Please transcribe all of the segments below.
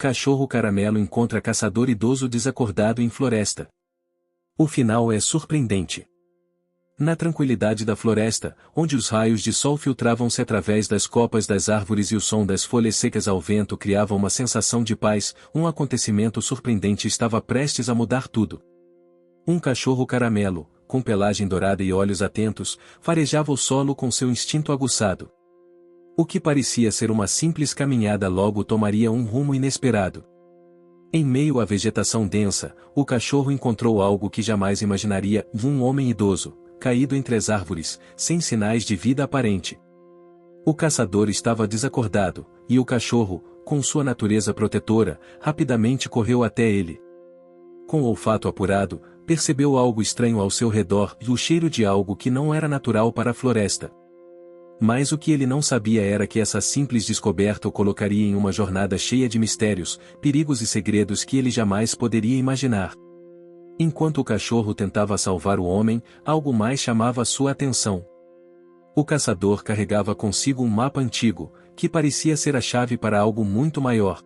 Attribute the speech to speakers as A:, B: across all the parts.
A: Cachorro caramelo encontra caçador idoso desacordado em floresta. O final é surpreendente. Na tranquilidade da floresta, onde os raios de sol filtravam-se através das copas das árvores e o som das folhas secas ao vento criava uma sensação de paz, um acontecimento surpreendente estava prestes a mudar tudo. Um cachorro caramelo, com pelagem dourada e olhos atentos, farejava o solo com seu instinto aguçado. O que parecia ser uma simples caminhada logo tomaria um rumo inesperado. Em meio à vegetação densa, o cachorro encontrou algo que jamais imaginaria: um homem idoso, caído entre as árvores, sem sinais de vida aparente. O caçador estava desacordado, e o cachorro, com sua natureza protetora, rapidamente correu até ele. Com o olfato apurado, percebeu algo estranho ao seu redor e o cheiro de algo que não era natural para a floresta. Mas o que ele não sabia era que essa simples descoberta o colocaria em uma jornada cheia de mistérios, perigos e segredos que ele jamais poderia imaginar. Enquanto o cachorro tentava salvar o homem, algo mais chamava sua atenção. O caçador carregava consigo um mapa antigo, que parecia ser a chave para algo muito maior.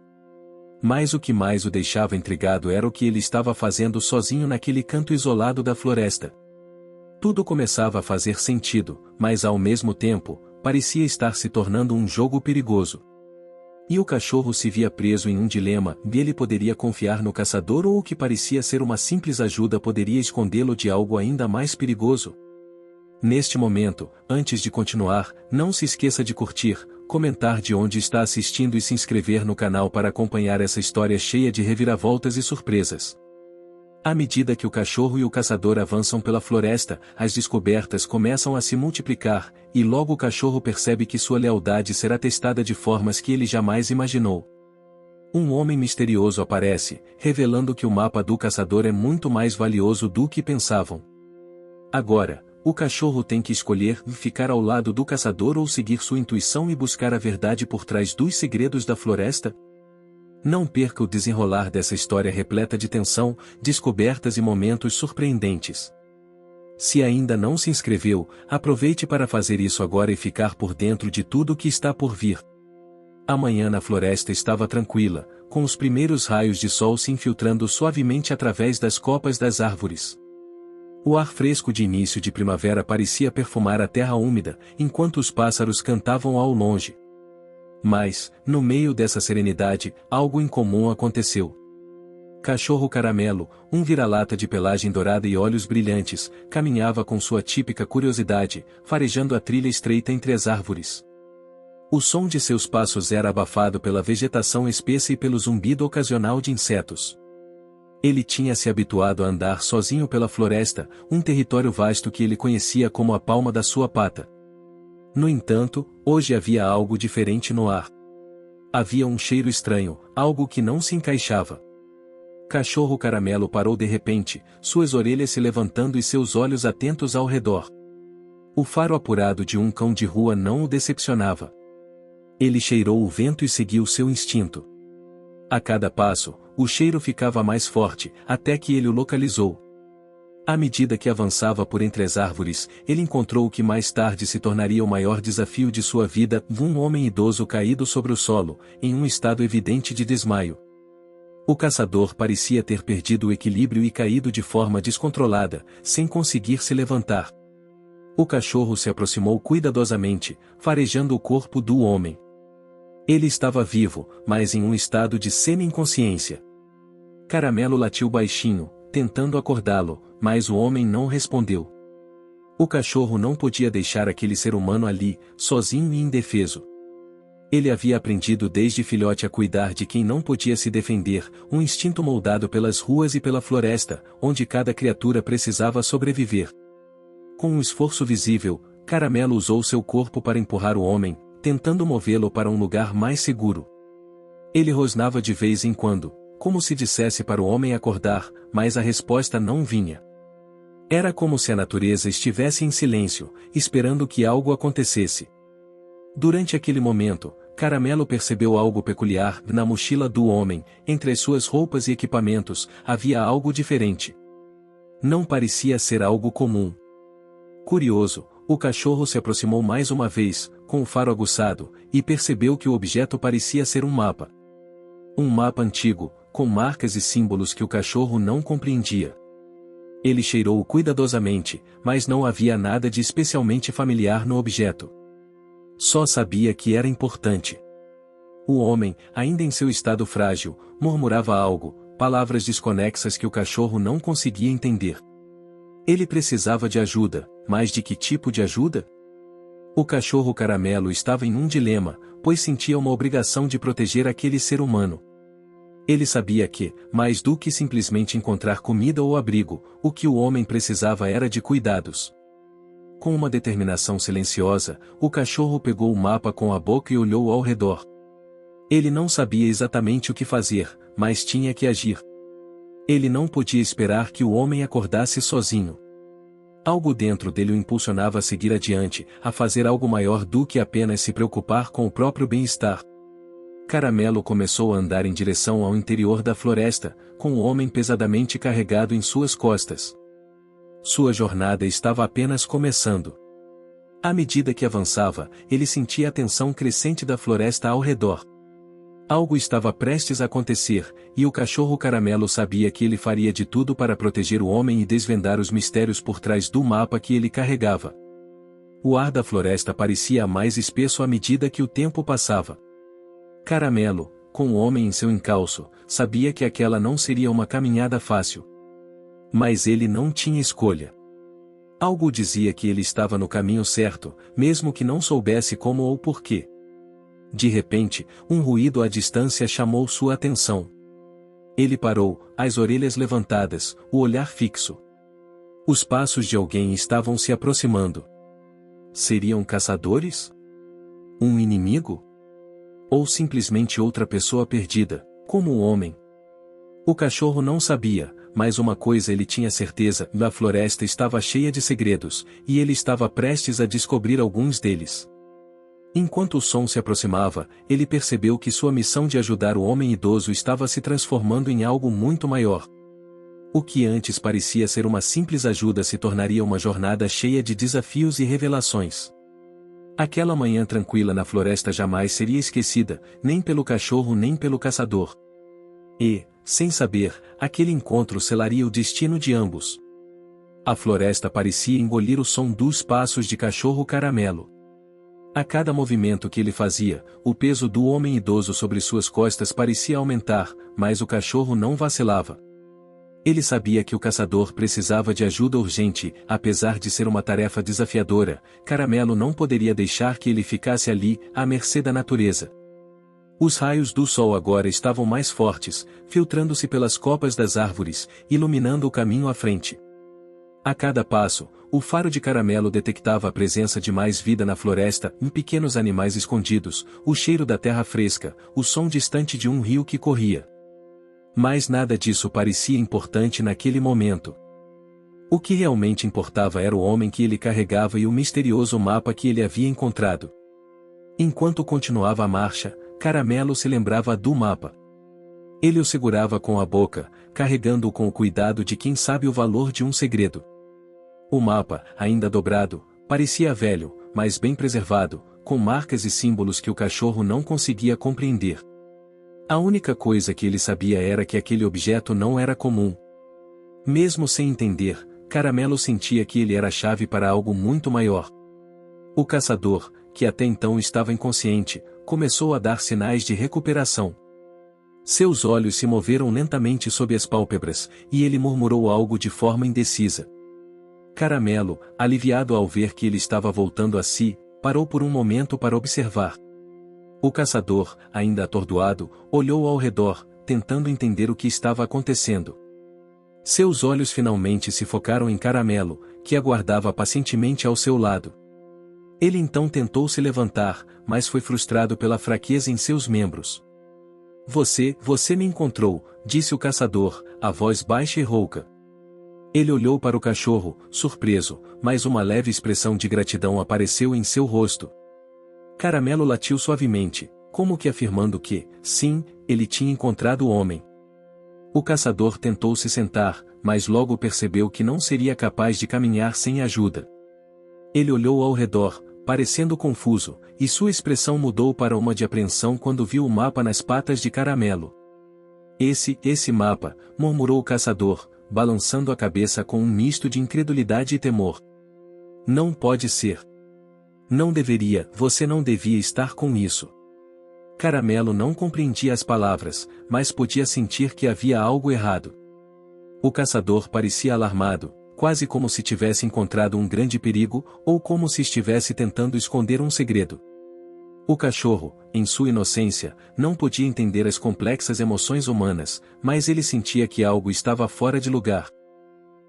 A: Mas o que mais o deixava intrigado era o que ele estava fazendo sozinho naquele canto isolado da floresta. Tudo começava a fazer sentido, mas ao mesmo tempo, parecia estar se tornando um jogo perigoso. E o cachorro se via preso em um dilema: ele poderia confiar no caçador ou o que parecia ser uma simples ajuda poderia escondê-lo de algo ainda mais perigoso? Neste momento, antes de continuar, não se esqueça de curtir, comentar de onde está assistindo e se inscrever no canal para acompanhar essa história cheia de reviravoltas e surpresas. À medida que o cachorro e o caçador avançam pela floresta, as descobertas começam a se multiplicar, e logo o cachorro percebe que sua lealdade será testada de formas que ele jamais imaginou. Um homem misterioso aparece, revelando que o mapa do caçador é muito mais valioso do que pensavam. Agora, o cachorro tem que escolher ficar ao lado do caçador ou seguir sua intuição e buscar a verdade por trás dos segredos da floresta? Não perca o desenrolar dessa história repleta de tensão, descobertas e momentos surpreendentes. Se ainda não se inscreveu, aproveite para fazer isso agora e ficar por dentro de tudo o que está por vir. A manhã na floresta estava tranquila, com os primeiros raios de sol se infiltrando suavemente através das copas das árvores. O ar fresco de início de primavera parecia perfumar a terra úmida, enquanto os pássaros cantavam ao longe. Mas, no meio dessa serenidade, algo incomum aconteceu. Cachorro caramelo, um vira-lata de pelagem dourada e olhos brilhantes, caminhava com sua típica curiosidade, farejando a trilha estreita entre as árvores. O som de seus passos era abafado pela vegetação espessa e pelo zumbido ocasional de insetos. Ele tinha se habituado a andar sozinho pela floresta, um território vasto que ele conhecia como a palma da sua pata. No entanto, hoje havia algo diferente no ar. Havia um cheiro estranho, algo que não se encaixava. Cachorro caramelo parou de repente, suas orelhas se levantando e seus olhos atentos ao redor. O faro apurado de um cão de rua não o decepcionava. Ele cheirou o vento e seguiu seu instinto. A cada passo, o cheiro ficava mais forte, até que ele o localizou. À medida que avançava por entre as árvores, ele encontrou o que mais tarde se tornaria o maior desafio de sua vida: um homem idoso caído sobre o solo, em um estado evidente de desmaio. O caçador parecia ter perdido o equilíbrio e caído de forma descontrolada, sem conseguir se levantar. O cachorro se aproximou cuidadosamente, farejando o corpo do homem. Ele estava vivo, mas em um estado de semi-inconsciência. Caramelo latiu baixinho, tentando acordá-lo, mas o homem não respondeu. O cachorro não podia deixar aquele ser humano ali, sozinho e indefeso. Ele havia aprendido desde filhote a cuidar de quem não podia se defender, um instinto moldado pelas ruas e pela floresta, onde cada criatura precisava sobreviver. Com um esforço visível, Caramelo usou seu corpo para empurrar o homem, tentando movê-lo para um lugar mais seguro. Ele rosnava de vez em quando, como se dissesse para o homem acordar, mas a resposta não vinha. Era como se a natureza estivesse em silêncio, esperando que algo acontecesse. Durante aquele momento, Caramelo percebeu algo peculiar: na mochila do homem, entre as suas roupas e equipamentos, havia algo diferente. Não parecia ser algo comum. Curioso, o cachorro se aproximou mais uma vez, com o faro aguçado, e percebeu que o objeto parecia ser um mapa. Um mapa antigo, com marcas e símbolos que o cachorro não compreendia. Ele cheirou cuidadosamente, mas não havia nada de especialmente familiar no objeto. Só sabia que era importante. O homem, ainda em seu estado frágil, murmurava algo, palavras desconexas que o cachorro não conseguia entender. Ele precisava de ajuda, mas de que tipo de ajuda? O cachorro caramelo estava em um dilema, pois sentia uma obrigação de proteger aquele ser humano. Ele sabia que, mais do que simplesmente encontrar comida ou abrigo, o que o homem precisava era de cuidados. Com uma determinação silenciosa, o cachorro pegou o mapa com a boca e olhou ao redor. Ele não sabia exatamente o que fazer, mas tinha que agir. Ele não podia esperar que o homem acordasse sozinho. Algo dentro dele o impulsionava a seguir adiante, a fazer algo maior do que apenas se preocupar com o próprio bem-estar. Caramelo começou a andar em direção ao interior da floresta, com o homem pesadamente carregado em suas costas. Sua jornada estava apenas começando. À medida que avançava, ele sentia a tensão crescente da floresta ao redor. Algo estava prestes a acontecer, e o cachorro caramelo sabia que ele faria de tudo para proteger o homem e desvendar os mistérios por trás do mapa que ele carregava. O ar da floresta parecia mais espesso à medida que o tempo passava. Caramelo, com o homem em seu encalço, sabia que aquela não seria uma caminhada fácil. Mas ele não tinha escolha. Algo dizia que ele estava no caminho certo, mesmo que não soubesse como ou porquê. De repente, um ruído à distância chamou sua atenção. Ele parou, as orelhas levantadas, o olhar fixo. Os passos de alguém estavam se aproximando. Seriam caçadores? Um inimigo? Ou simplesmente outra pessoa perdida, como o homem? O cachorro não sabia, mas uma coisa ele tinha certeza: a floresta estava cheia de segredos, e ele estava prestes a descobrir alguns deles. Enquanto o som se aproximava, ele percebeu que sua missão de ajudar o homem idoso estava se transformando em algo muito maior. O que antes parecia ser uma simples ajuda se tornaria uma jornada cheia de desafios e revelações. Aquela manhã tranquila na floresta jamais seria esquecida, nem pelo cachorro nem pelo caçador. E, sem saber, aquele encontro selaria o destino de ambos. A floresta parecia engolir o som dos passos de cachorro caramelo. A cada movimento que ele fazia, o peso do homem idoso sobre suas costas parecia aumentar, mas o cachorro não vacilava. Ele sabia que o caçador precisava de ajuda urgente, apesar de ser uma tarefa desafiadora. Caramelo não poderia deixar que ele ficasse ali, à mercê da natureza. Os raios do sol agora estavam mais fortes, filtrando-se pelas copas das árvores, iluminando o caminho à frente. A cada passo, o faro de Caramelo detectava a presença de mais vida na floresta, pequenos animais escondidos, o cheiro da terra fresca, o som distante de um rio que corria. Mas nada disso parecia importante naquele momento. O que realmente importava era o homem que ele carregava e o misterioso mapa que ele havia encontrado. Enquanto continuava a marcha, Caramelo se lembrava do mapa. Ele o segurava com a boca, carregando-o com o cuidado de quem sabe o valor de um segredo. O mapa, ainda dobrado, parecia velho, mas bem preservado, com marcas e símbolos que o cachorro não conseguia compreender. A única coisa que ele sabia era que aquele objeto não era comum. Mesmo sem entender, Caramelo sentia que ele era a chave para algo muito maior. O caçador, que até então estava inconsciente, começou a dar sinais de recuperação. Seus olhos se moveram lentamente sob as pálpebras, e ele murmurou algo de forma indecisa. Caramelo, aliviado ao ver que ele estava voltando a si, parou por um momento para observar. O caçador, ainda atordoado, olhou ao redor, tentando entender o que estava acontecendo. Seus olhos finalmente se focaram em Caramelo, que aguardava pacientemente ao seu lado. Ele então tentou se levantar, mas foi frustrado pela fraqueza em seus membros. Você me encontrou, disse o caçador, a voz baixa e rouca. Ele olhou para o cachorro, surpreso, mas uma leve expressão de gratidão apareceu em seu rosto. Caramelo latiu suavemente, como que afirmando que, sim, ele tinha encontrado o homem. O caçador tentou se sentar, mas logo percebeu que não seria capaz de caminhar sem ajuda. Ele olhou ao redor, parecendo confuso, e sua expressão mudou para uma de apreensão quando viu o mapa nas patas de Caramelo. Esse mapa, murmurou o caçador, balançando a cabeça com um misto de incredulidade e temor. Não pode ser. Não deveria, você não devia estar com isso. Caramelo não compreendia as palavras, mas podia sentir que havia algo errado. O caçador parecia alarmado, quase como se tivesse encontrado um grande perigo, ou como se estivesse tentando esconder um segredo. O cachorro, em sua inocência, não podia entender as complexas emoções humanas, mas ele sentia que algo estava fora de lugar.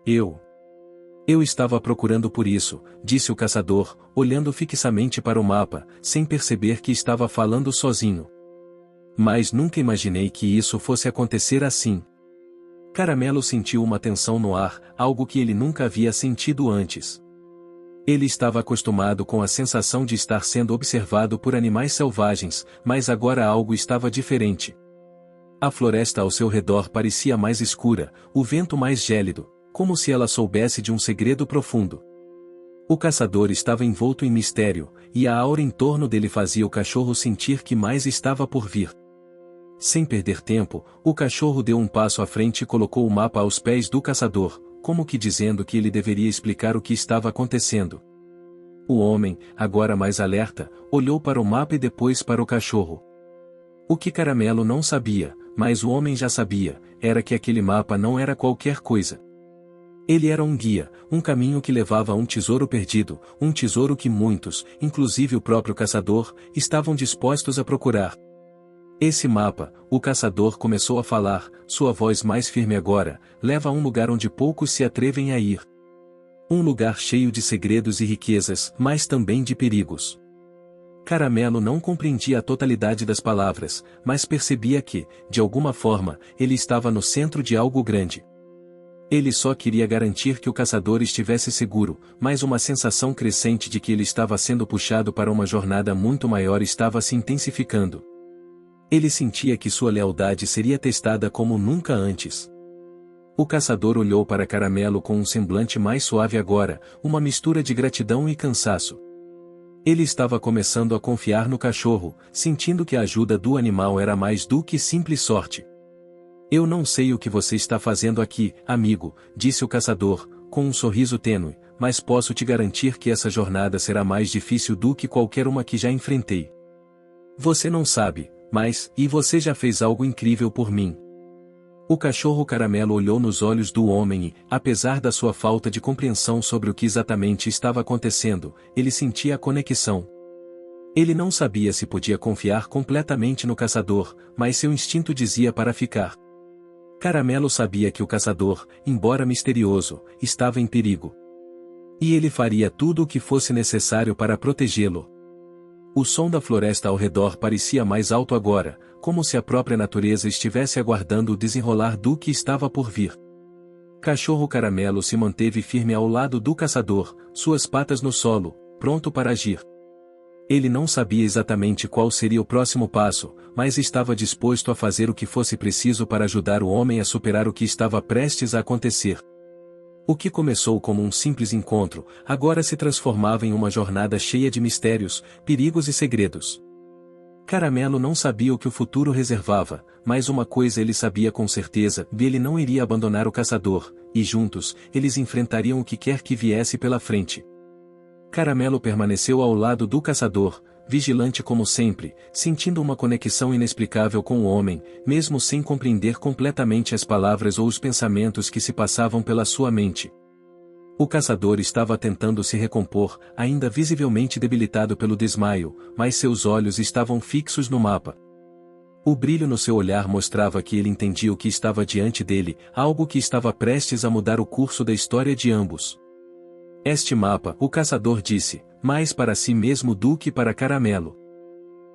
A: Eu estava procurando por isso, disse o caçador, olhando fixamente para o mapa, sem perceber que estava falando sozinho. Mas nunca imaginei que isso fosse acontecer assim. Caramelo sentiu uma tensão no ar, algo que ele nunca havia sentido antes. Ele estava acostumado com a sensação de estar sendo observado por animais selvagens, mas agora algo estava diferente. A floresta ao seu redor parecia mais escura, o vento mais gélido, como se ela soubesse de um segredo profundo. O caçador estava envolto em mistério, e a aura em torno dele fazia o cachorro sentir que mais estava por vir. Sem perder tempo, o cachorro deu um passo à frente e colocou o mapa aos pés do caçador, como que dizendo que ele deveria explicar o que estava acontecendo. O homem, agora mais alerta, olhou para o mapa e depois para o cachorro. O que Caramelo não sabia, mas o homem já sabia, era que aquele mapa não era qualquer coisa. Ele era um guia, um caminho que levava a um tesouro perdido, um tesouro que muitos, inclusive o próprio caçador, estavam dispostos a procurar. Esse mapa, o caçador começou a falar, sua voz mais firme agora, leva a um lugar onde poucos se atrevem a ir. Um lugar cheio de segredos e riquezas, mas também de perigos. Caramelo não compreendia a totalidade das palavras, mas percebia que, de alguma forma, ele estava no centro de algo grande. Ele só queria garantir que o caçador estivesse seguro, mas uma sensação crescente de que ele estava sendo puxado para uma jornada muito maior estava se intensificando. Ele sentia que sua lealdade seria testada como nunca antes. O caçador olhou para Caramelo com um semblante mais suave agora, uma mistura de gratidão e cansaço. Ele estava começando a confiar no cachorro, sentindo que a ajuda do animal era mais do que simples sorte. Eu não sei o que você está fazendo aqui, amigo, disse o caçador, com um sorriso tênue, mas posso te garantir que essa jornada será mais difícil do que qualquer uma que já enfrentei. Você não sabe, mas, e você já fez algo incrível por mim. O cachorro Caramelo olhou nos olhos do homem e, apesar da sua falta de compreensão sobre o que exatamente estava acontecendo, ele sentia a conexão. Ele não sabia se podia confiar completamente no caçador, mas seu instinto dizia para ficar. Caramelo sabia que o caçador, embora misterioso, estava em perigo. E ele faria tudo o que fosse necessário para protegê-lo. O som da floresta ao redor parecia mais alto agora, como se a própria natureza estivesse aguardando o desenrolar do que estava por vir. Cachorro Caramelo se manteve firme ao lado do caçador, suas patas no solo, pronto para agir. Ele não sabia exatamente qual seria o próximo passo, mas estava disposto a fazer o que fosse preciso para ajudar o homem a superar o que estava prestes a acontecer. O que começou como um simples encontro, agora se transformava em uma jornada cheia de mistérios, perigos e segredos. Caramelo não sabia o que o futuro reservava, mas uma coisa ele sabia com certeza: ele não iria abandonar o caçador, e juntos, eles enfrentariam o que quer que viesse pela frente. Caramelo permaneceu ao lado do caçador, vigilante como sempre, sentindo uma conexão inexplicável com o homem, mesmo sem compreender completamente as palavras ou os pensamentos que se passavam pela sua mente. O caçador estava tentando se recompor, ainda visivelmente debilitado pelo desmaio, mas seus olhos estavam fixos no mapa. O brilho no seu olhar mostrava que ele entendia o que estava diante dele, algo que estava prestes a mudar o curso da história de ambos. Este mapa, o caçador disse, mais para si mesmo do que para Caramelo.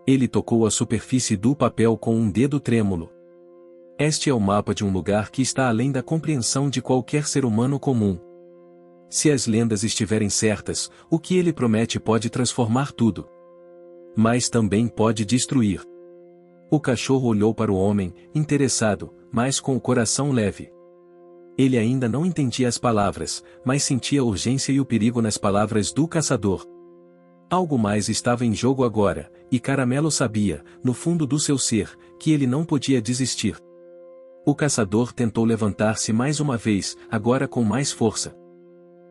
A: Ele tocou a superfície do papel com um dedo trêmulo. Este é o mapa de um lugar que está além da compreensão de qualquer ser humano comum. Se as lendas estiverem certas, o que ele promete pode transformar tudo. Mas também pode destruir. O cachorro olhou para o homem, interessado, mas com o coração leve. Ele ainda não entendia as palavras, mas sentia a urgência e o perigo nas palavras do caçador. Algo mais estava em jogo agora, e Caramelo sabia, no fundo do seu ser, que ele não podia desistir. O caçador tentou levantar-se mais uma vez, agora com mais força.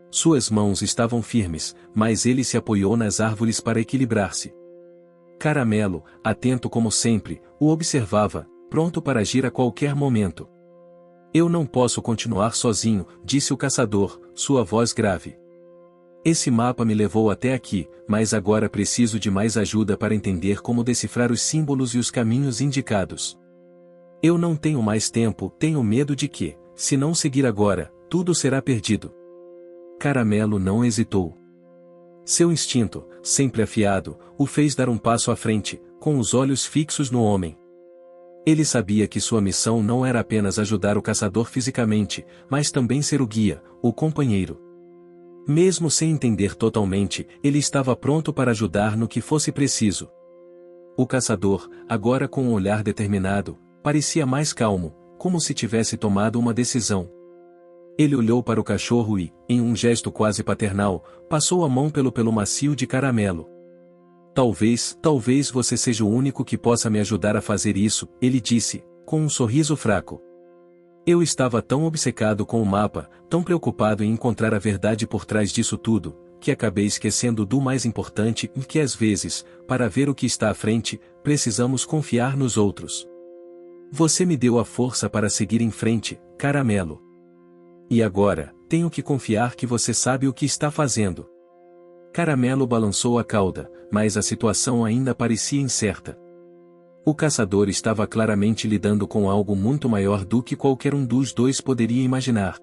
A: Suas mãos estavam firmes, mas ele se apoiou nas árvores para equilibrar-se. Caramelo, atento como sempre, o observava, pronto para agir a qualquer momento. Eu não posso continuar sozinho, disse o caçador, sua voz grave. Esse mapa me levou até aqui, mas agora preciso de mais ajuda para entender como decifrar os símbolos e os caminhos indicados. Eu não tenho mais tempo, tenho medo de que, se não seguir agora, tudo será perdido. Caramelo não hesitou. Seu instinto, sempre afiado, o fez dar um passo à frente, com os olhos fixos no homem. Ele sabia que sua missão não era apenas ajudar o caçador fisicamente, mas também ser o guia, o companheiro. Mesmo sem entender totalmente, ele estava pronto para ajudar no que fosse preciso. O caçador, agora com um olhar determinado, parecia mais calmo, como se tivesse tomado uma decisão. Ele olhou para o cachorro e, em um gesto quase paternal, passou a mão pelo pelo macio de Caramelo. Talvez você seja o único que possa me ajudar a fazer isso, ele disse, com um sorriso fraco. Eu estava tão obcecado com o mapa, tão preocupado em encontrar a verdade por trás disso tudo, que acabei esquecendo do mais importante e que às vezes, para ver o que está à frente, precisamos confiar nos outros. Você me deu a força para seguir em frente, Caramelo. E agora, tenho que confiar que você sabe o que está fazendo. Caramelo balançou a cauda, mas a situação ainda parecia incerta. O caçador estava claramente lidando com algo muito maior do que qualquer um dos dois poderia imaginar.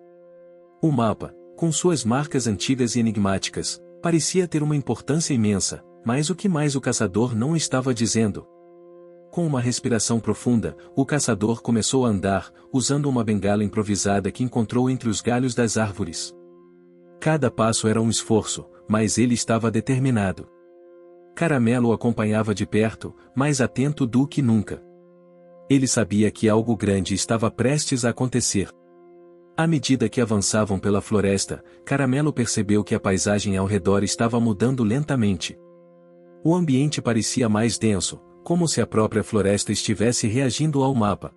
A: O mapa, com suas marcas antigas e enigmáticas, parecia ter uma importância imensa, mas o que mais o caçador não estava dizendo? Com uma respiração profunda, o caçador começou a andar, usando uma bengala improvisada que encontrou entre os galhos das árvores. Cada passo era um esforço, mas ele estava determinado. Caramelo o acompanhava de perto, mais atento do que nunca. Ele sabia que algo grande estava prestes a acontecer. À medida que avançavam pela floresta, Caramelo percebeu que a paisagem ao redor estava mudando lentamente. O ambiente parecia mais denso, como se a própria floresta estivesse reagindo ao mapa.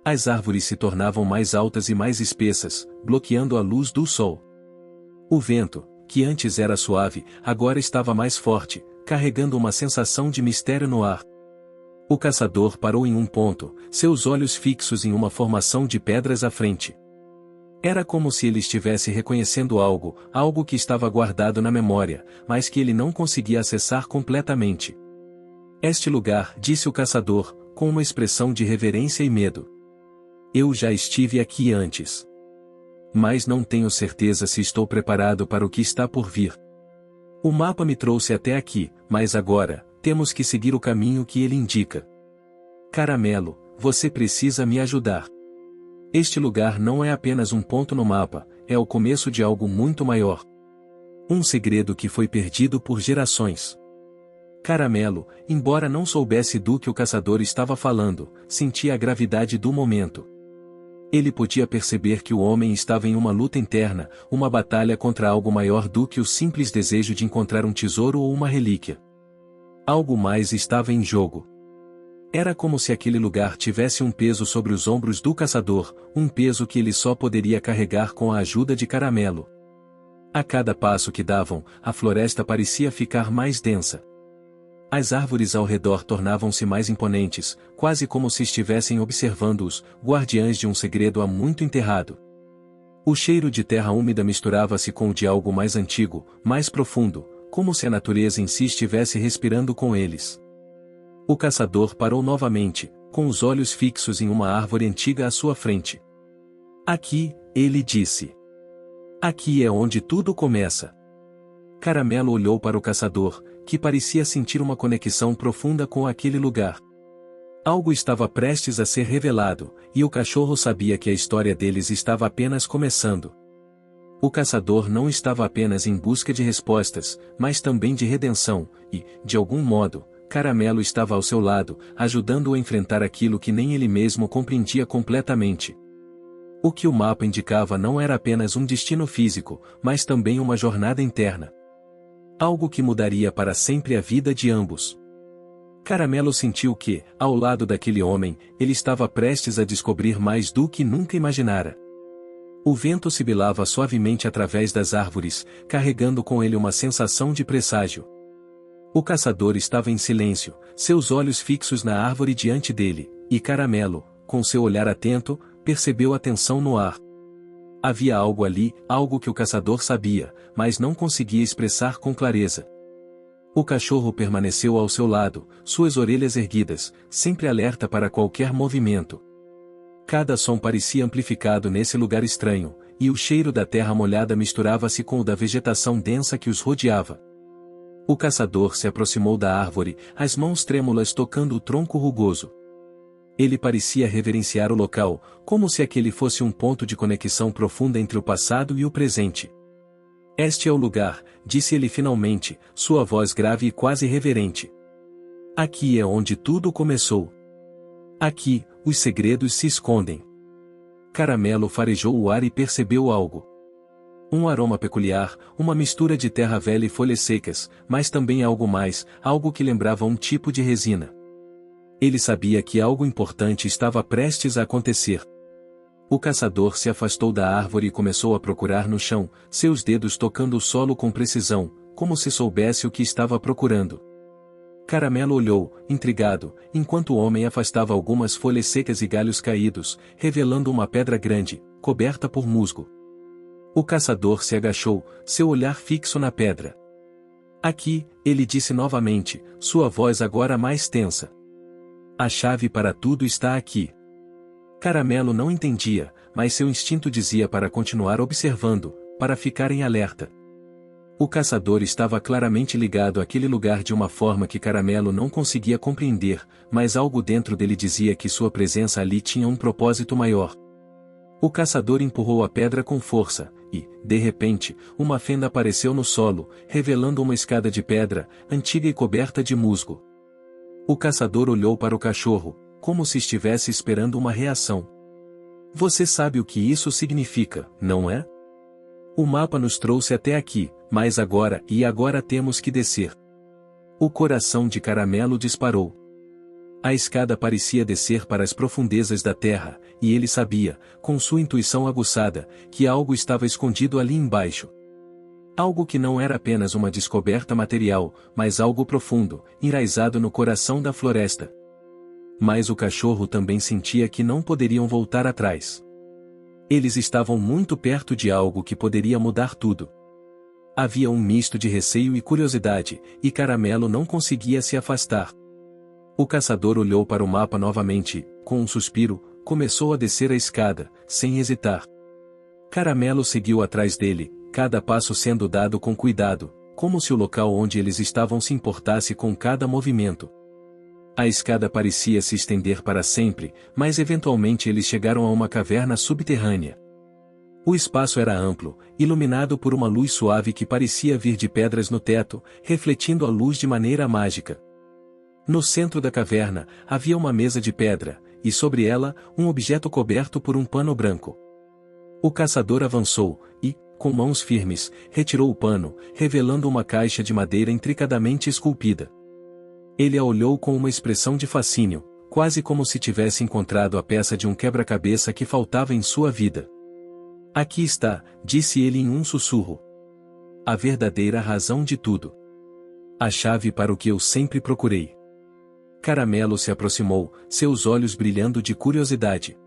A: As árvores se tornavam mais altas e mais espessas, bloqueando a luz do sol. O vento, que antes era suave, agora estava mais forte, carregando uma sensação de mistério no ar. O caçador parou em um ponto, seus olhos fixos em uma formação de pedras à frente. Era como se ele estivesse reconhecendo algo que estava guardado na memória, mas que ele não conseguia acessar completamente. Este lugar, disse o caçador, com uma expressão de reverência e medo. Eu já estive aqui antes. Mas não tenho certeza se estou preparado para o que está por vir. O mapa me trouxe até aqui, mas agora, temos que seguir o caminho que ele indica. Caramelo, você precisa me ajudar. Este lugar não é apenas um ponto no mapa, é o começo de algo muito maior. Um segredo que foi perdido por gerações. Caramelo, embora não soubesse do que o caçador estava falando, sentia a gravidade do momento. Ele podia perceber que o homem estava em uma luta interna, uma batalha contra algo maior do que o simples desejo de encontrar um tesouro ou uma relíquia. Algo mais estava em jogo. Era como se aquele lugar tivesse um peso sobre os ombros do caçador, um peso que ele só poderia carregar com a ajuda de Caramelo. A cada passo que davam, a floresta parecia ficar mais densa. As árvores ao redor tornavam-se mais imponentes, quase como se estivessem observando-os, guardiães de um segredo há muito enterrado. O cheiro de terra úmida misturava-se com o de algo mais antigo, mais profundo, como se a natureza em si estivesse respirando com eles. O caçador parou novamente, com os olhos fixos em uma árvore antiga à sua frente. Aqui, ele disse. Aqui é onde tudo começa. Caramelo olhou para o caçador, que parecia sentir uma conexão profunda com aquele lugar. Algo estava prestes a ser revelado, e o cachorro sabia que a história deles estava apenas começando. O caçador não estava apenas em busca de respostas, mas também de redenção, e, de algum modo, Caramelo estava ao seu lado, ajudando-o a enfrentar aquilo que nem ele mesmo compreendia completamente. O que o mapa indicava não era apenas um destino físico, mas também uma jornada interna. Algo que mudaria para sempre a vida de ambos. Caramelo sentiu que, ao lado daquele homem, ele estava prestes a descobrir mais do que nunca imaginara. O vento sibilava suavemente através das árvores, carregando com ele uma sensação de presságio. O caçador estava em silêncio, seus olhos fixos na árvore diante dele, e Caramelo, com seu olhar atento, percebeu a tensão no ar. Havia algo ali, algo que o caçador sabia, mas não conseguia expressar com clareza. O cachorro permaneceu ao seu lado, suas orelhas erguidas, sempre alerta para qualquer movimento. Cada som parecia amplificado nesse lugar estranho, e o cheiro da terra molhada misturava-se com o da vegetação densa que os rodeava. O caçador se aproximou da árvore, as mãos trêmulas tocando o tronco rugoso. Ele parecia reverenciar o local, como se aquele fosse um ponto de conexão profunda entre o passado e o presente. "Este é o lugar", disse ele finalmente, sua voz grave e quase reverente. "Aqui é onde tudo começou. Aqui, os segredos se escondem." Caramelo farejou o ar e percebeu algo. Um aroma peculiar, uma mistura de terra velha e folhas secas, mas também algo mais, algo que lembrava um tipo de resina. Ele sabia que algo importante estava prestes a acontecer. O caçador se afastou da árvore e começou a procurar no chão, seus dedos tocando o solo com precisão, como se soubesse o que estava procurando. Caramelo olhou, intrigado, enquanto o homem afastava algumas folhas secas e galhos caídos, revelando uma pedra grande, coberta por musgo. O caçador se agachou, seu olhar fixo na pedra. "Aqui", ele disse novamente, sua voz agora mais tensa. "A chave para tudo está aqui." Caramelo não entendia, mas seu instinto dizia para continuar observando, para ficar em alerta. O caçador estava claramente ligado àquele lugar de uma forma que Caramelo não conseguia compreender, mas algo dentro dele dizia que sua presença ali tinha um propósito maior. O caçador empurrou a pedra com força, e, de repente, uma fenda apareceu no solo, revelando uma escada de pedra, antiga e coberta de musgo. O caçador olhou para o cachorro, como se estivesse esperando uma reação. "Você sabe o que isso significa, não é? O mapa nos trouxe até aqui, mas agora temos que descer." O coração de Caramelo disparou. A escada parecia descer para as profundezas da terra, e ele sabia, com sua intuição aguçada, que algo estava escondido ali embaixo. Algo que não era apenas uma descoberta material, mas algo profundo, enraizado no coração da floresta. Mas o cachorro também sentia que não poderiam voltar atrás. Eles estavam muito perto de algo que poderia mudar tudo. Havia um misto de receio e curiosidade, e Caramelo não conseguia se afastar. O caçador olhou para o mapa novamente, com um suspiro, começou a descer a escada, sem hesitar. Caramelo seguiu atrás dele, cada passo sendo dado com cuidado, como se o local onde eles estavam se importasse com cada movimento. A escada parecia se estender para sempre, mas eventualmente eles chegaram a uma caverna subterrânea. O espaço era amplo, iluminado por uma luz suave que parecia vir de pedras no teto, refletindo a luz de maneira mágica. No centro da caverna, havia uma mesa de pedra, e sobre ela, um objeto coberto por um pano branco. O caçador avançou, e, com mãos firmes, retirou o pano, revelando uma caixa de madeira intricadamente esculpida. Ele a olhou com uma expressão de fascínio, quase como se tivesse encontrado a peça de um quebra-cabeça que faltava em sua vida. "Aqui está", disse ele em um sussurro. "A verdadeira razão de tudo. A chave para o que eu sempre procurei." Caramelo se aproximou, seus olhos brilhando de curiosidade.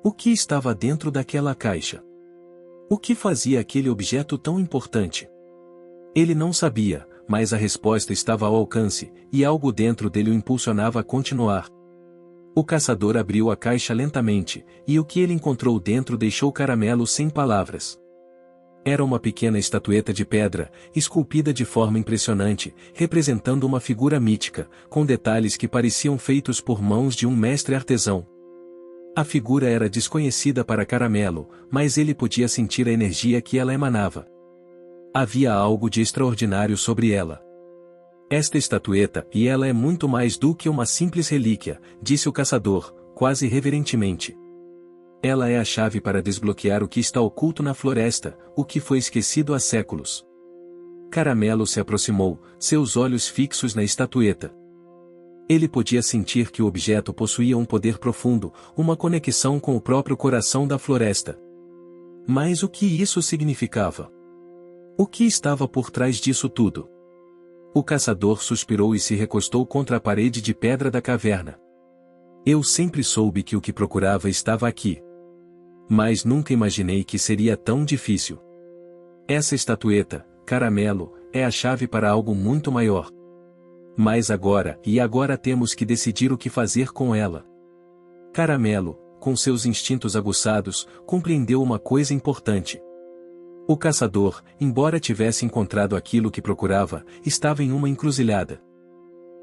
A: O que estava dentro daquela caixa? O que fazia aquele objeto tão importante? Ele não sabia, mas a resposta estava ao alcance, e algo dentro dele o impulsionava a continuar. O caçador abriu a caixa lentamente, e o que ele encontrou dentro deixou Caramelo sem palavras. Era uma pequena estatueta de pedra, esculpida de forma impressionante, representando uma figura mítica, com detalhes que pareciam feitos por mãos de um mestre artesão. A figura era desconhecida para Caramelo, mas ele podia sentir a energia que ela emanava. Havia algo de extraordinário sobre ela. "Esta estatueta, e ela é muito mais do que uma simples relíquia", disse o caçador, quase reverentemente. "Ela é a chave para desbloquear o que está oculto na floresta, o que foi esquecido há séculos." Caramelo se aproximou, seus olhos fixos na estatueta. Ele podia sentir que o objeto possuía um poder profundo, uma conexão com o próprio coração da floresta. Mas o que isso significava? O que estava por trás disso tudo? O caçador suspirou e se recostou contra a parede de pedra da caverna. Eu sempre soube que o que procurava estava aqui. Mas nunca imaginei que seria tão difícil. Essa estatueta, Caramelo, é a chave para algo muito maior. Mas agora temos que decidir o que fazer com ela. Caramelo, com seus instintos aguçados, compreendeu uma coisa importante. O caçador, embora tivesse encontrado aquilo que procurava, estava em uma encruzilhada.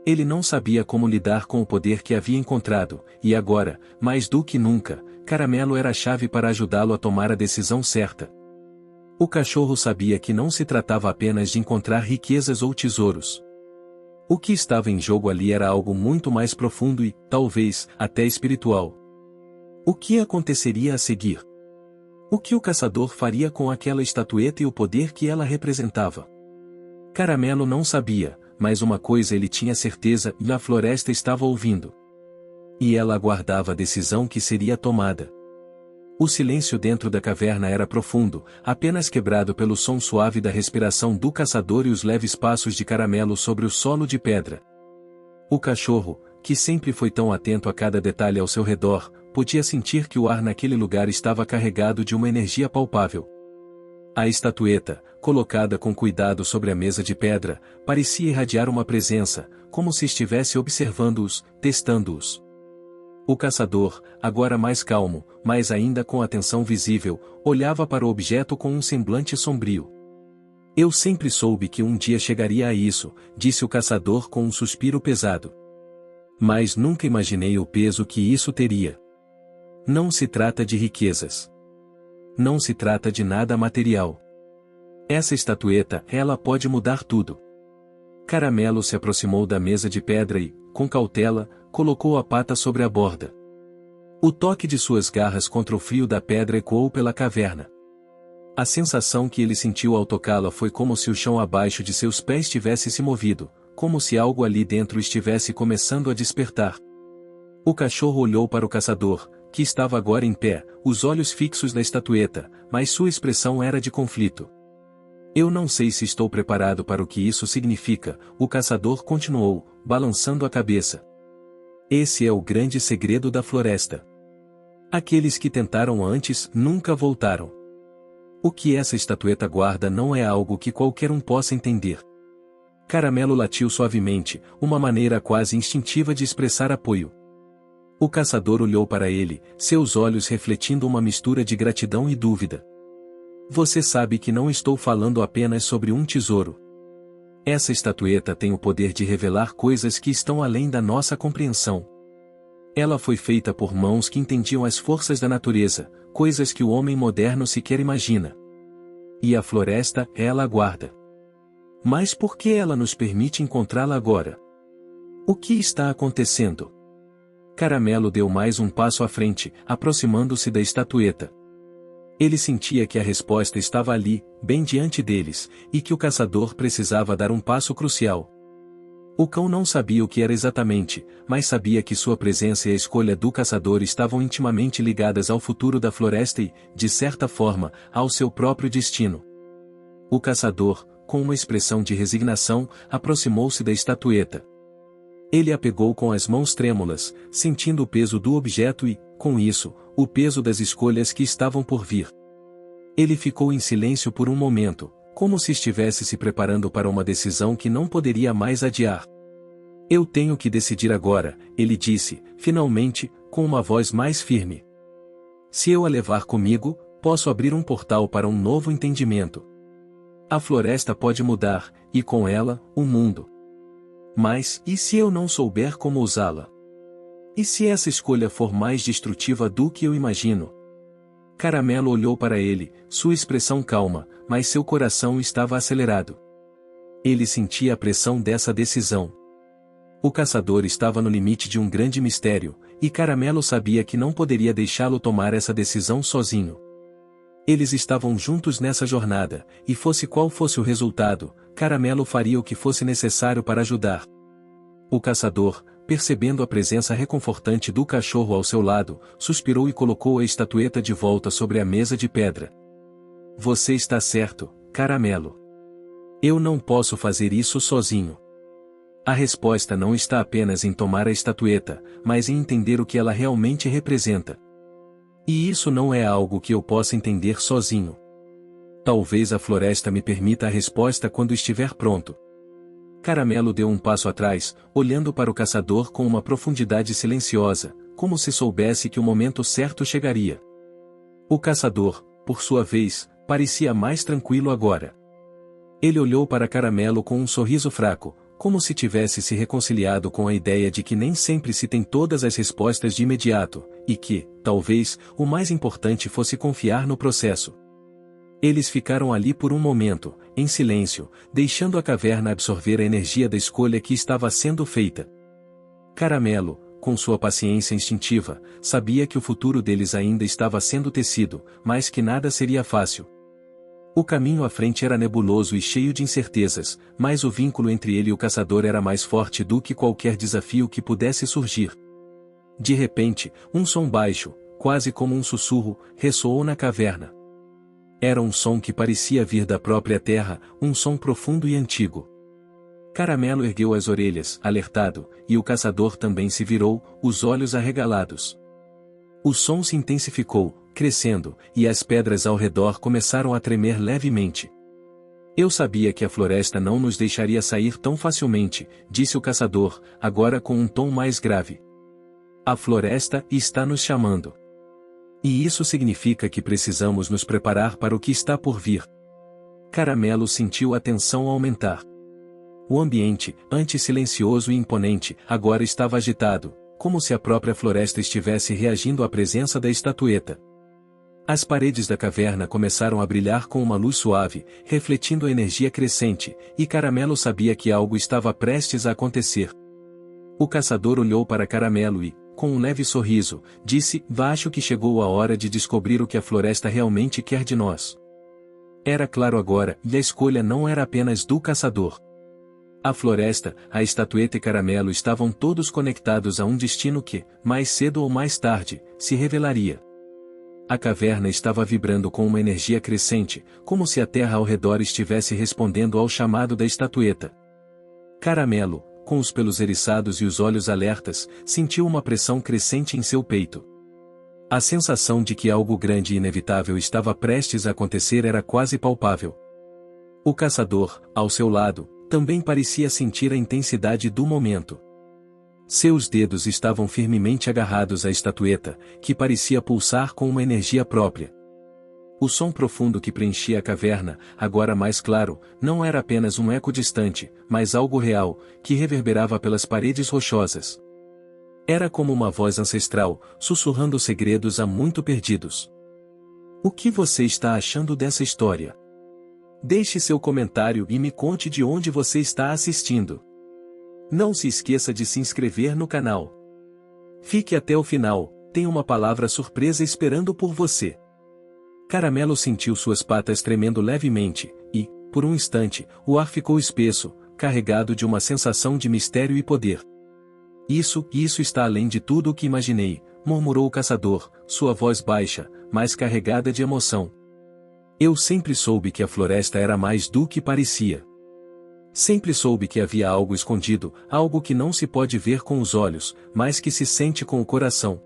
A: Ele não sabia como lidar com o poder que havia encontrado, e agora, mais do que nunca, Caramelo era a chave para ajudá-lo a tomar a decisão certa. O cachorro sabia que não se tratava apenas de encontrar riquezas ou tesouros. O que estava em jogo ali era algo muito mais profundo e, talvez, até espiritual. O que aconteceria a seguir? O que o caçador faria com aquela estatueta e o poder que ela representava? Caramelo não sabia, mas uma coisa ele tinha certeza, e a floresta estava ouvindo. E ela aguardava a decisão que seria tomada. O silêncio dentro da caverna era profundo, apenas quebrado pelo som suave da respiração do caçador e os leves passos de Caramelo sobre o solo de pedra. O cachorro, que sempre foi tão atento a cada detalhe ao seu redor, podia sentir que o ar naquele lugar estava carregado de uma energia palpável. A estatueta, colocada com cuidado sobre a mesa de pedra, parecia irradiar uma presença, como se estivesse observando-os, testando-os. O caçador, agora mais calmo, mas ainda com atenção visível, olhava para o objeto com um semblante sombrio. Eu sempre soube que um dia chegaria a isso, disse o caçador com um suspiro pesado. Mas nunca imaginei o peso que isso teria. Não se trata de riquezas. Não se trata de nada material. Essa estatueta, ela pode mudar tudo. Caramelo se aproximou da mesa de pedra e, com cautela, colocou a pata sobre a borda. O toque de suas garras contra o frio da pedra ecoou pela caverna. A sensação que ele sentiu ao tocá-la foi como se o chão abaixo de seus pés tivesse se movido, como se algo ali dentro estivesse começando a despertar. O cachorro olhou para o caçador, que estava agora em pé, os olhos fixos na estatueta, mas sua expressão era de conflito. Eu não sei se estou preparado para o que isso significa, o caçador continuou, balançando a cabeça. Esse é o grande segredo da floresta. Aqueles que tentaram antes nunca voltaram. O que essa estatueta guarda não é algo que qualquer um possa entender. Caramelo latiu suavemente, uma maneira quase instintiva de expressar apoio. O caçador olhou para ele, seus olhos refletindo uma mistura de gratidão e dúvida. Você sabe que não estou falando apenas sobre um tesouro. Essa estatueta tem o poder de revelar coisas que estão além da nossa compreensão. Ela foi feita por mãos que entendiam as forças da natureza, coisas que o homem moderno sequer imagina. E a floresta, ela a guarda. Mas por que ela nos permite encontrá-la agora? O que está acontecendo? Caramelo deu mais um passo à frente, aproximando-se da estatueta. Ele sentia que a resposta estava ali, bem diante deles, e que o caçador precisava dar um passo crucial. O cão não sabia o que era exatamente, mas sabia que sua presença e a escolha do caçador estavam intimamente ligadas ao futuro da floresta e, de certa forma, ao seu próprio destino. O caçador, com uma expressão de resignação, aproximou-se da estatueta. Ele a pegou com as mãos trêmulas, sentindo o peso do objeto e, com isso, o peso das escolhas que estavam por vir. Ele ficou em silêncio por um momento, como se estivesse se preparando para uma decisão que não poderia mais adiar. Eu tenho que decidir agora, ele disse, finalmente, com uma voz mais firme. Se eu a levar comigo, posso abrir um portal para um novo entendimento. A floresta pode mudar, e com ela, o mundo. Mas, e se eu não souber como usá-la? E se essa escolha for mais destrutiva do que eu imagino? Caramelo olhou para ele, sua expressão calma, mas seu coração estava acelerado. Ele sentia a pressão dessa decisão. O caçador estava no limite de um grande mistério, e Caramelo sabia que não poderia deixá-lo tomar essa decisão sozinho. Eles estavam juntos nessa jornada, e fosse qual fosse o resultado, Caramelo faria o que fosse necessário para ajudar. O caçador, percebendo a presença reconfortante do cachorro ao seu lado, suspirou e colocou a estatueta de volta sobre a mesa de pedra. Você está certo, Caramelo. Eu não posso fazer isso sozinho. A resposta não está apenas em tomar a estatueta, mas em entender o que ela realmente representa. E isso não é algo que eu possa entender sozinho. Talvez a floresta me permita a resposta quando estiver pronto. Caramelo deu um passo atrás, olhando para o caçador com uma profundidade silenciosa, como se soubesse que o momento certo chegaria. O caçador, por sua vez, parecia mais tranquilo agora. Ele olhou para Caramelo com um sorriso fraco, como se tivesse se reconciliado com a ideia de que nem sempre se tem todas as respostas de imediato, e que, talvez, o mais importante fosse confiar no processo. Eles ficaram ali por um momento, em silêncio, deixando a caverna absorver a energia da escolha que estava sendo feita. Caramelo, com sua paciência instintiva, sabia que o futuro deles ainda estava sendo tecido, mas que nada seria fácil. O caminho à frente era nebuloso e cheio de incertezas, mas o vínculo entre ele e o caçador era mais forte do que qualquer desafio que pudesse surgir. De repente, um som baixo, quase como um sussurro, ressoou na caverna. Era um som que parecia vir da própria terra, um som profundo e antigo. Caramelo ergueu as orelhas, alertado, e o caçador também se virou, os olhos arregalados. O som se intensificou, crescendo, e as pedras ao redor começaram a tremer levemente. Eu sabia que a floresta não nos deixaria sair tão facilmente, disse o caçador, agora com um tom mais grave. A floresta está nos chamando. E isso significa que precisamos nos preparar para o que está por vir. Caramelo sentiu a tensão aumentar. O ambiente, antes silencioso e imponente, agora estava agitado, como se a própria floresta estivesse reagindo à presença da estatueta. As paredes da caverna começaram a brilhar com uma luz suave, refletindo a energia crescente, e Caramelo sabia que algo estava prestes a acontecer. O caçador olhou para Caramelo e, com um leve sorriso, disse: acho que chegou a hora de descobrir o que a floresta realmente quer de nós. Era claro agora, e a escolha não era apenas do caçador. A floresta, a estatueta e Caramelo estavam todos conectados a um destino que, mais cedo ou mais tarde, se revelaria. A caverna estava vibrando com uma energia crescente, como se a terra ao redor estivesse respondendo ao chamado da estatueta. Caramelo, com os pelos eriçados e os olhos alertas, sentiu uma pressão crescente em seu peito. A sensação de que algo grande e inevitável estava prestes a acontecer era quase palpável. O caçador, ao seu lado, também parecia sentir a intensidade do momento. Seus dedos estavam firmemente agarrados à estatueta, que parecia pulsar com uma energia própria. O som profundo que preenchia a caverna, agora mais claro, não era apenas um eco distante, mas algo real, que reverberava pelas paredes rochosas. Era como uma voz ancestral, sussurrando segredos há muito perdidos. O que você está achando dessa história? Deixe seu comentário e me conte de onde você está assistindo. Não se esqueça de se inscrever no canal. Fique até o final, tem uma palavra surpresa esperando por você. Caramelo sentiu suas patas tremendo levemente, e, por um instante, o ar ficou espesso, carregado de uma sensação de mistério e poder. Isso está além de tudo o que imaginei, murmurou o caçador, sua voz baixa, mas carregada de emoção. Eu sempre soube que a floresta era mais do que parecia. Sempre soube que havia algo escondido, algo que não se pode ver com os olhos, mas que se sente com o coração.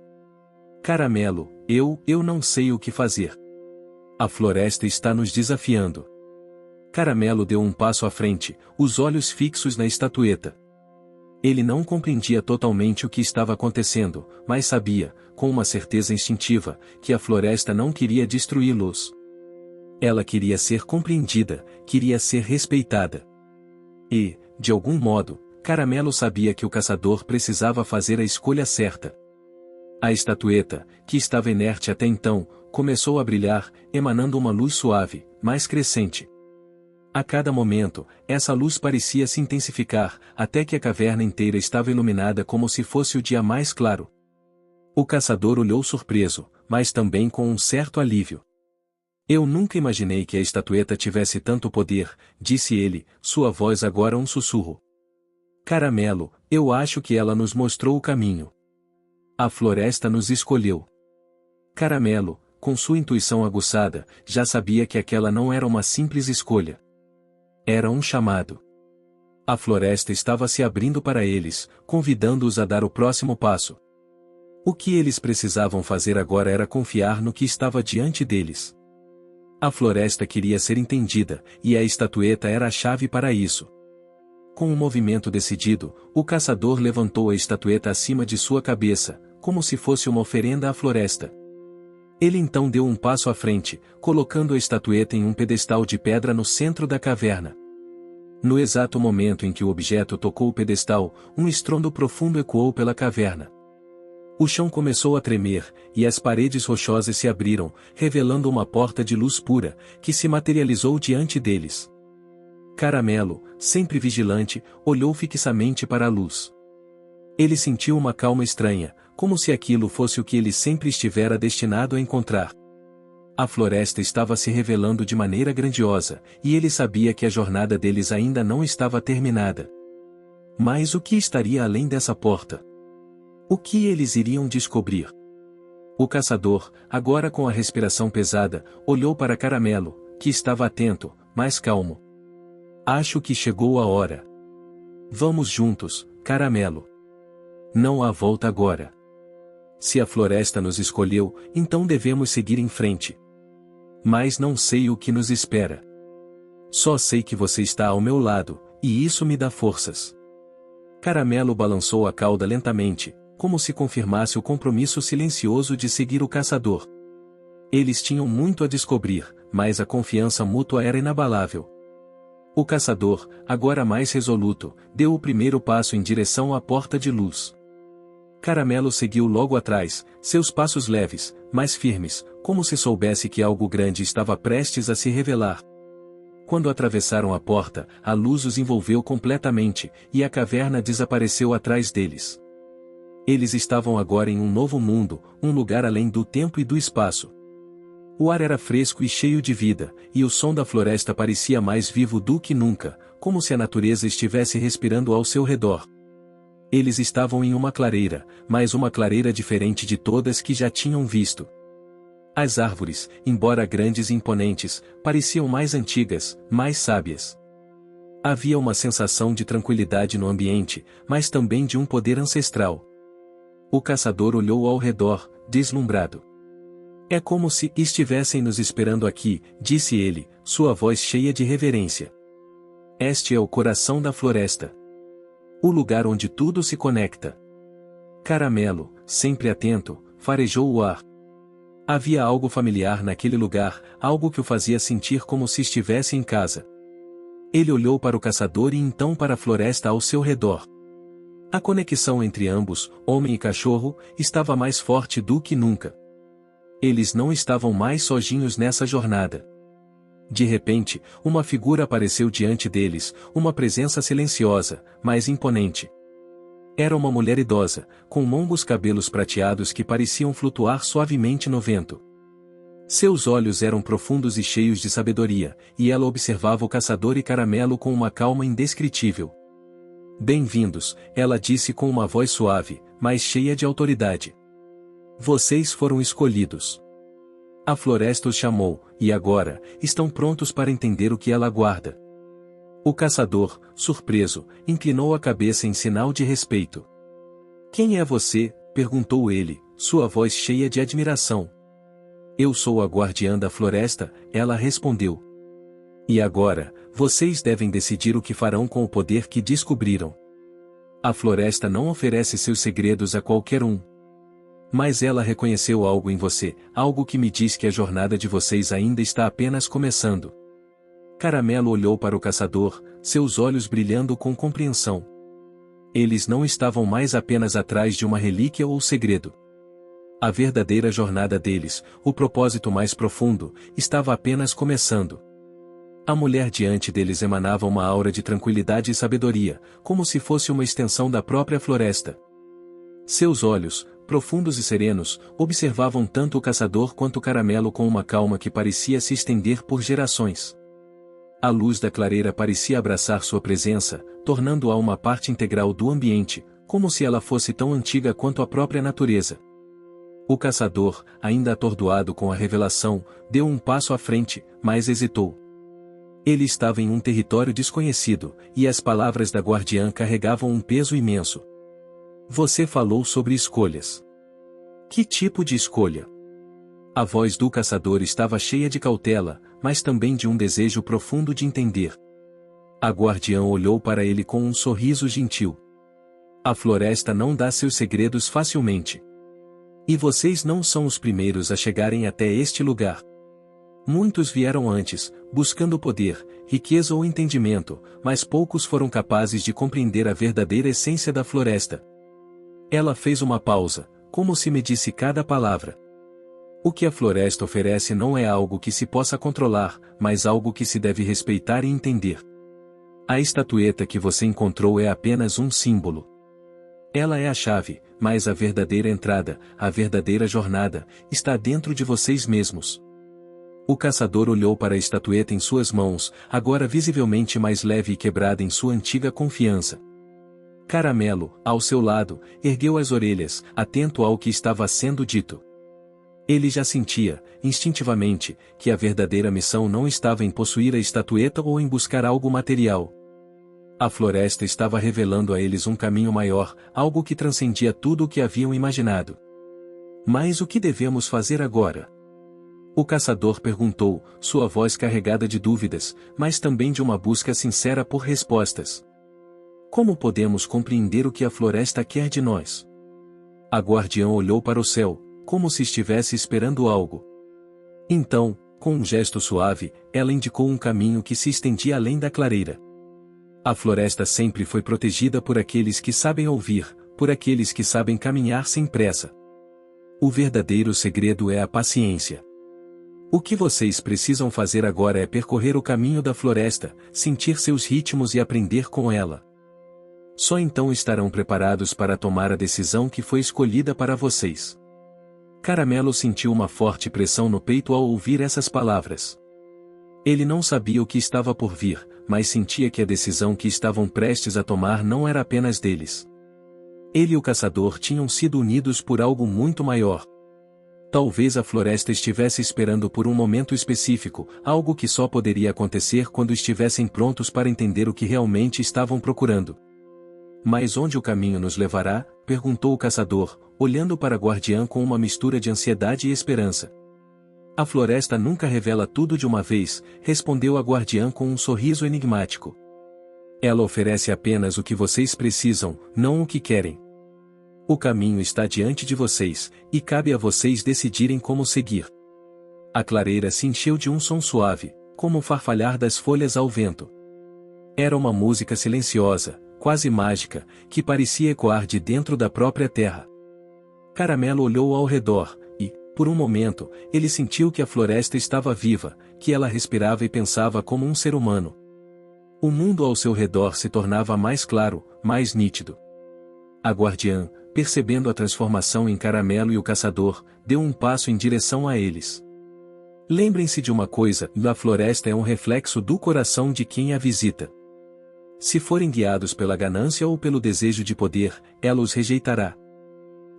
A: Caramelo, eu não sei o que fazer. A floresta está nos desafiando. Caramelo deu um passo à frente, os olhos fixos na estatueta. Ele não compreendia totalmente o que estava acontecendo, mas sabia, com uma certeza instintiva, que a floresta não queria destruí-los. Ela queria ser compreendida, queria ser respeitada. E, de algum modo, Caramelo sabia que o caçador precisava fazer a escolha certa. A estatueta, que estava inerte até então, começou a brilhar, emanando uma luz suave, mais crescente. A cada momento, essa luz parecia se intensificar, até que a caverna inteira estava iluminada como se fosse o dia mais claro. O caçador olhou surpreso, mas também com um certo alívio. Eu nunca imaginei que a estatueta tivesse tanto poder, disse ele, sua voz agora um sussurro. Caramelo, Eu acho que ela nos mostrou o caminho. A floresta nos escolheu. Caramelo, com sua intuição aguçada, já sabia que aquela não era uma simples escolha. Era um chamado. A floresta estava se abrindo para eles, convidando-os a dar o próximo passo. O que eles precisavam fazer agora era confiar no que estava diante deles. A floresta queria ser entendida, e a estatueta era a chave para isso. Com um movimento decidido, o caçador levantou a estatueta acima de sua cabeça, como se fosse uma oferenda à floresta. Ele então deu um passo à frente, colocando a estatueta em um pedestal de pedra no centro da caverna. No exato momento em que o objeto tocou o pedestal, um estrondo profundo ecoou pela caverna. O chão começou a tremer, e as paredes rochosas se abriram, revelando uma porta de luz pura, que se materializou diante deles. Caramelo, sempre vigilante, olhou fixamente para a luz. Ele sentiu uma calma estranha, como se aquilo fosse o que ele sempre estivera destinado a encontrar. A floresta estava se revelando de maneira grandiosa, e ele sabia que a jornada deles ainda não estava terminada. Mas o que estaria além dessa porta? O que eles iriam descobrir? O caçador, agora com a respiração pesada, olhou para Caramelo, que estava atento, mas calmo. Acho que chegou a hora. Vamos juntos, Caramelo. Não há volta agora. Se a floresta nos escolheu, então devemos seguir em frente. Mas não sei o que nos espera. Só sei que você está ao meu lado, e isso me dá forças. Caramelo balançou a cauda lentamente, como se confirmasse o compromisso silencioso de seguir o caçador. Eles tinham muito a descobrir, mas a confiança mútua era inabalável. O caçador, agora mais resoluto, deu o primeiro passo em direção à porta de luz. Caramelo seguiu logo atrás, seus passos leves, mas firmes, como se soubesse que algo grande estava prestes a se revelar. Quando atravessaram a porta, a luz os envolveu completamente, e a caverna desapareceu atrás deles. Eles estavam agora em um novo mundo, um lugar além do tempo e do espaço. O ar era fresco e cheio de vida, e o som da floresta parecia mais vivo do que nunca, como se a natureza estivesse respirando ao seu redor. Eles estavam em uma clareira, mas uma clareira diferente de todas que já tinham visto. As árvores, embora grandes e imponentes, pareciam mais antigas, mais sábias. Havia uma sensação de tranquilidade no ambiente, mas também de um poder ancestral. O caçador olhou ao redor, deslumbrado. É como se estivessem nos esperando aqui, disse ele, sua voz cheia de reverência. Este é o coração da floresta. O lugar onde tudo se conecta. Caramelo, sempre atento, farejou o ar. Havia algo familiar naquele lugar, algo que o fazia sentir como se estivesse em casa. Ele olhou para o caçador e então para a floresta ao seu redor. A conexão entre ambos, homem e cachorro, estava mais forte do que nunca. Eles não estavam mais sozinhos nessa jornada. De repente, uma figura apareceu diante deles, uma presença silenciosa, mas imponente. Era uma mulher idosa, com longos cabelos prateados que pareciam flutuar suavemente no vento. Seus olhos eram profundos e cheios de sabedoria, e ela observava o caçador e Caramelo com uma calma indescritível. Bem-vindos, ela disse com uma voz suave, mas cheia de autoridade. Vocês foram escolhidos. A floresta os chamou, e agora, estão prontos para entender o que ela guarda. O caçador, surpreso, inclinou a cabeça em sinal de respeito. Quem é você? Perguntou ele, sua voz cheia de admiração. Eu sou a guardiã da floresta, ela respondeu. E agora, vocês devem decidir o que farão com o poder que descobriram. A floresta não oferece seus segredos a qualquer um. Mas ela reconheceu algo em você, algo que me diz que a jornada de vocês ainda está apenas começando. Caramelo olhou para o caçador, seus olhos brilhando com compreensão. Eles não estavam mais apenas atrás de uma relíquia ou segredo. A verdadeira jornada deles, o propósito mais profundo, estava apenas começando. A mulher diante deles emanava uma aura de tranquilidade e sabedoria, como se fosse uma extensão da própria floresta. Seus olhos, profundos e serenos, observavam tanto o caçador quanto o Caramelo com uma calma que parecia se estender por gerações. A luz da clareira parecia abraçar sua presença, tornando-a uma parte integral do ambiente, como se ela fosse tão antiga quanto a própria natureza. O caçador, ainda atordoado com a revelação, deu um passo à frente, mas hesitou. Ele estava em um território desconhecido, e as palavras da guardiã carregavam um peso imenso. Você falou sobre escolhas. Que tipo de escolha? A voz do caçador estava cheia de cautela, mas também de um desejo profundo de entender. A guardiã olhou para ele com um sorriso gentil. A floresta não dá seus segredos facilmente. E vocês não são os primeiros a chegarem até este lugar. Muitos vieram antes, buscando poder, riqueza ou entendimento, mas poucos foram capazes de compreender a verdadeira essência da floresta. Ela fez uma pausa, como se medisse cada palavra. O que a floresta oferece não é algo que se possa controlar, mas algo que se deve respeitar e entender. A estatueta que você encontrou é apenas um símbolo. Ela é a chave, mas a verdadeira entrada, a verdadeira jornada, está dentro de vocês mesmos. O caçador olhou para a estatueta em suas mãos, agora visivelmente mais leve e quebrada em sua antiga confiança. Caramelo, ao seu lado, ergueu as orelhas, atento ao que estava sendo dito. Ele já sentia, instintivamente, que a verdadeira missão não estava em possuir a estatueta ou em buscar algo material. A floresta estava revelando a eles um caminho maior, algo que transcendia tudo o que haviam imaginado. Mas o que devemos fazer agora? O caçador perguntou, sua voz carregada de dúvidas, mas também de uma busca sincera por respostas. Como podemos compreender o que a floresta quer de nós? A guardiã olhou para o céu, como se estivesse esperando algo. Então, com um gesto suave, ela indicou um caminho que se estendia além da clareira. A floresta sempre foi protegida por aqueles que sabem ouvir, por aqueles que sabem caminhar sem pressa. O verdadeiro segredo é a paciência. O que vocês precisam fazer agora é percorrer o caminho da floresta, sentir seus ritmos e aprender com ela. Só então estarão preparados para tomar a decisão que foi escolhida para vocês. Caramelo sentiu uma forte pressão no peito ao ouvir essas palavras. Ele não sabia o que estava por vir, mas sentia que a decisão que estavam prestes a tomar não era apenas deles. Ele e o caçador tinham sido unidos por algo muito maior. Talvez a floresta estivesse esperando por um momento específico, algo que só poderia acontecer quando estivessem prontos para entender o que realmente estavam procurando. Mas onde o caminho nos levará? Perguntou o caçador, olhando para a guardiã com uma mistura de ansiedade e esperança. A floresta nunca revela tudo de uma vez, respondeu a guardiã com um sorriso enigmático. Ela oferece apenas o que vocês precisam, não o que querem. O caminho está diante de vocês, e cabe a vocês decidirem como seguir. A clareira se encheu de um som suave, como o farfalhar das folhas ao vento. Era uma música silenciosa, quase mágica, que parecia ecoar de dentro da própria terra. Caramelo olhou ao redor, e, por um momento, ele sentiu que a floresta estava viva, que ela respirava e pensava como um ser humano. O mundo ao seu redor se tornava mais claro, mais nítido. A guardiã, percebendo a transformação em Caramelo e o caçador, deu um passo em direção a eles. Lembrem-se de uma coisa, a floresta é um reflexo do coração de quem a visita. Se forem guiados pela ganância ou pelo desejo de poder, ela os rejeitará.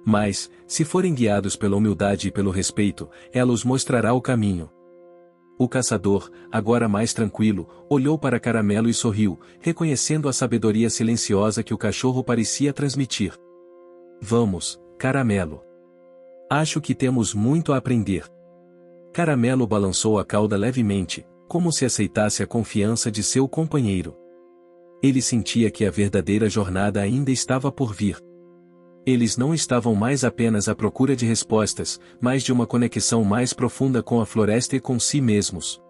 A: Mas, se forem guiados pela humildade e pelo respeito, ela os mostrará o caminho. O caçador, agora mais tranquilo, olhou para Caramelo e sorriu, reconhecendo a sabedoria silenciosa que o cachorro parecia transmitir. Vamos, Caramelo. Acho que temos muito a aprender. Caramelo balançou a cauda levemente, como se aceitasse a confiança de seu companheiro. Ele sentia que a verdadeira jornada ainda estava por vir. Eles não estavam mais apenas à procura de respostas, mas de uma conexão mais profunda com a floresta e com si mesmos.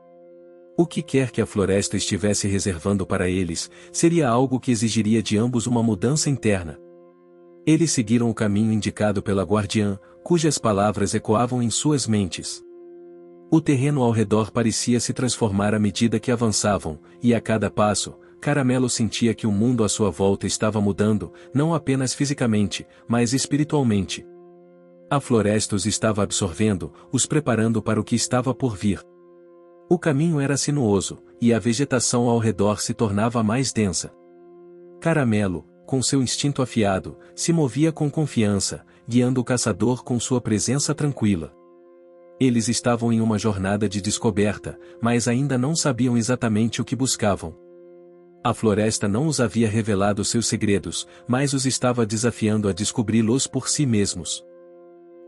A: O que quer que a floresta estivesse reservando para eles, seria algo que exigiria de ambos uma mudança interna. Eles seguiram o caminho indicado pela guardiã, cujas palavras ecoavam em suas mentes. O terreno ao redor parecia se transformar à medida que avançavam, e a cada passo, Caramelo sentia que o mundo à sua volta estava mudando, não apenas fisicamente, mas espiritualmente. A floresta os estava absorvendo, os preparando para o que estava por vir. O caminho era sinuoso, e a vegetação ao redor se tornava mais densa. Caramelo, com seu instinto afiado, se movia com confiança, guiando o caçador com sua presença tranquila. Eles estavam em uma jornada de descoberta, mas ainda não sabiam exatamente o que buscavam. A floresta não os havia revelado seus segredos, mas os estava desafiando a descobri-los por si mesmos.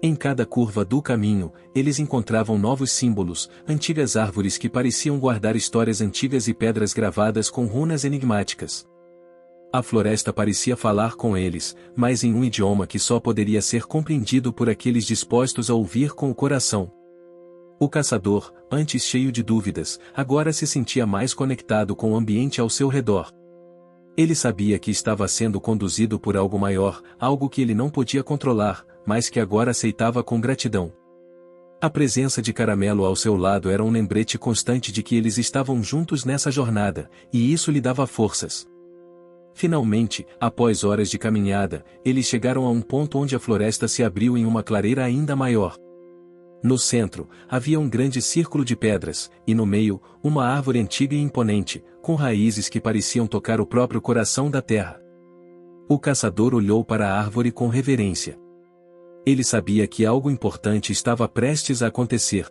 A: Em cada curva do caminho, eles encontravam novos símbolos, antigas árvores que pareciam guardar histórias antigas e pedras gravadas com runas enigmáticas. A floresta parecia falar com eles, mas em um idioma que só poderia ser compreendido por aqueles dispostos a ouvir com o coração. O caçador, antes cheio de dúvidas, agora se sentia mais conectado com o ambiente ao seu redor. Ele sabia que estava sendo conduzido por algo maior, algo que ele não podia controlar, mas que agora aceitava com gratidão. A presença de Caramelo ao seu lado era um lembrete constante de que eles estavam juntos nessa jornada, e isso lhe dava forças. Finalmente, após horas de caminhada, eles chegaram a um ponto onde a floresta se abriu em uma clareira ainda maior. No centro, havia um grande círculo de pedras, e no meio, uma árvore antiga e imponente, com raízes que pareciam tocar o próprio coração da terra. O caçador olhou para a árvore com reverência. Ele sabia que algo importante estava prestes a acontecer.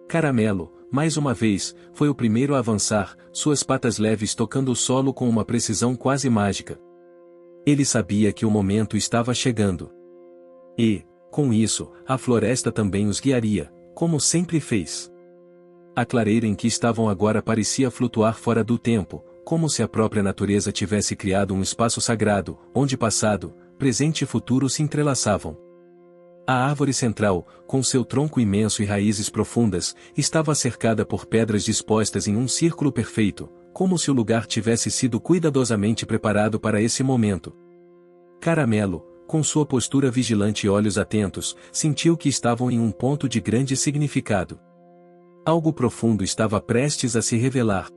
A: Caramelo, mais uma vez, foi o primeiro a avançar, suas patas leves tocando o solo com uma precisão quase mágica. Ele sabia que o momento estava chegando. E, com isso, a floresta também os guiaria, como sempre fez. A clareira em que estavam agora parecia flutuar fora do tempo, como se a própria natureza tivesse criado um espaço sagrado, onde passado, presente e futuro se entrelaçavam. A árvore central, com seu tronco imenso e raízes profundas, estava cercada por pedras dispostas em um círculo perfeito, como se o lugar tivesse sido cuidadosamente preparado para esse momento. Caramelo, com sua postura vigilante e olhos atentos, sentiu que estavam em um ponto de grande significado. Algo profundo estava prestes a se revelar.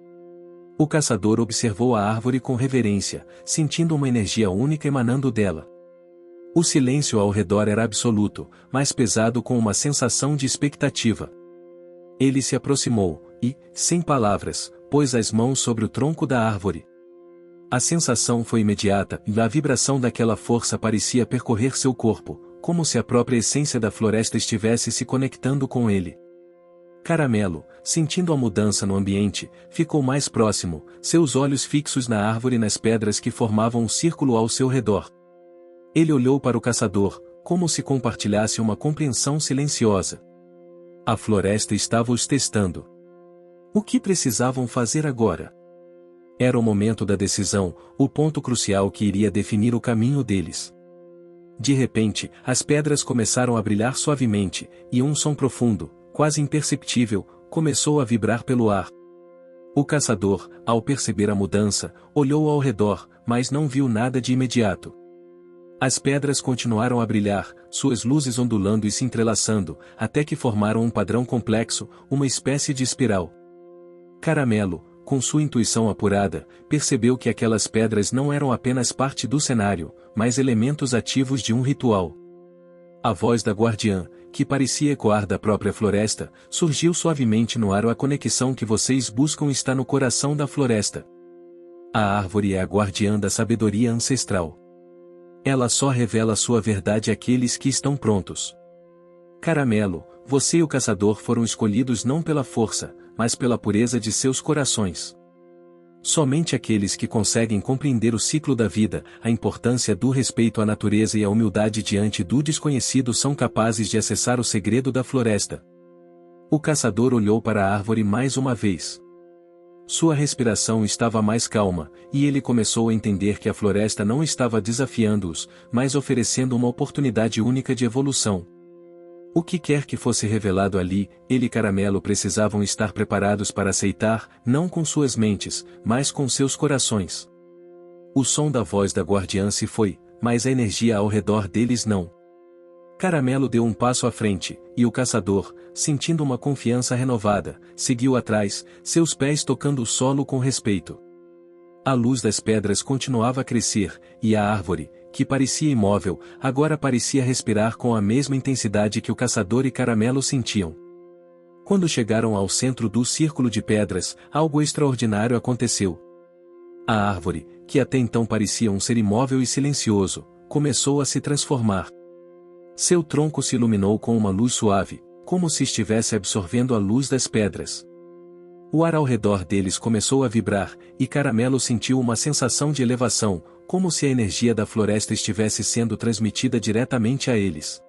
A: O caçador observou a árvore com reverência, sentindo uma energia única emanando dela. O silêncio ao redor era absoluto, mas pesado com uma sensação de expectativa. Ele se aproximou, e, sem palavras, pôs as mãos sobre o tronco da árvore. A sensação foi imediata, e a vibração daquela força parecia percorrer seu corpo, como se a própria essência da floresta estivesse se conectando com ele. Caramelo, sentindo a mudança no ambiente, ficou mais próximo, seus olhos fixos na árvore e nas pedras que formavam um círculo ao seu redor. Ele olhou para o caçador, como se compartilhasse uma compreensão silenciosa. A floresta estava os testando. O que precisavam fazer agora? Era o momento da decisão, o ponto crucial que iria definir o caminho deles. De repente, as pedras começaram a brilhar suavemente, e um som profundo, quase imperceptível, começou a vibrar pelo ar. O caçador, ao perceber a mudança, olhou ao redor, mas não viu nada de imediato. As pedras continuaram a brilhar, suas luzes ondulando e se entrelaçando, até que formaram um padrão complexo, uma espécie de espiral. Caramelo, com sua intuição apurada, percebeu que aquelas pedras não eram apenas parte do cenário, mas elementos ativos de um ritual. A voz da guardiã, que parecia ecoar da própria floresta, surgiu suavemente no ar. A conexão que vocês buscam está no coração da floresta. A árvore é a guardiã da sabedoria ancestral. Ela só revela sua verdade àqueles que estão prontos. Caramelo, você e o caçador foram escolhidos não pela força, mas pela pureza de seus corações. Somente aqueles que conseguem compreender o ciclo da vida, a importância do respeito à natureza e a humildade diante do desconhecido são capazes de acessar o segredo da floresta. O caçador olhou para a árvore mais uma vez. Sua respiração estava mais calma, e ele começou a entender que a floresta não estava desafiando-os, mas oferecendo uma oportunidade única de evolução. O que quer que fosse revelado ali, ele e Caramelo precisavam estar preparados para aceitar, não com suas mentes, mas com seus corações. O som da voz da guardiã se foi, mas a energia ao redor deles não. Caramelo deu um passo à frente, e o caçador, sentindo uma confiança renovada, seguiu atrás, seus pés tocando o solo com respeito. A luz das pedras continuava a crescer, e a árvore, que parecia imóvel, agora parecia respirar com a mesma intensidade que o caçador e Caramelo sentiam. Quando chegaram ao centro do círculo de pedras, algo extraordinário aconteceu. A árvore, que até então parecia um ser imóvel e silencioso, começou a se transformar. Seu tronco se iluminou com uma luz suave, como se estivesse absorvendo a luz das pedras. O ar ao redor deles começou a vibrar, e Caramelo sentiu uma sensação de elevação, como se a energia da floresta estivesse sendo transmitida diretamente a eles.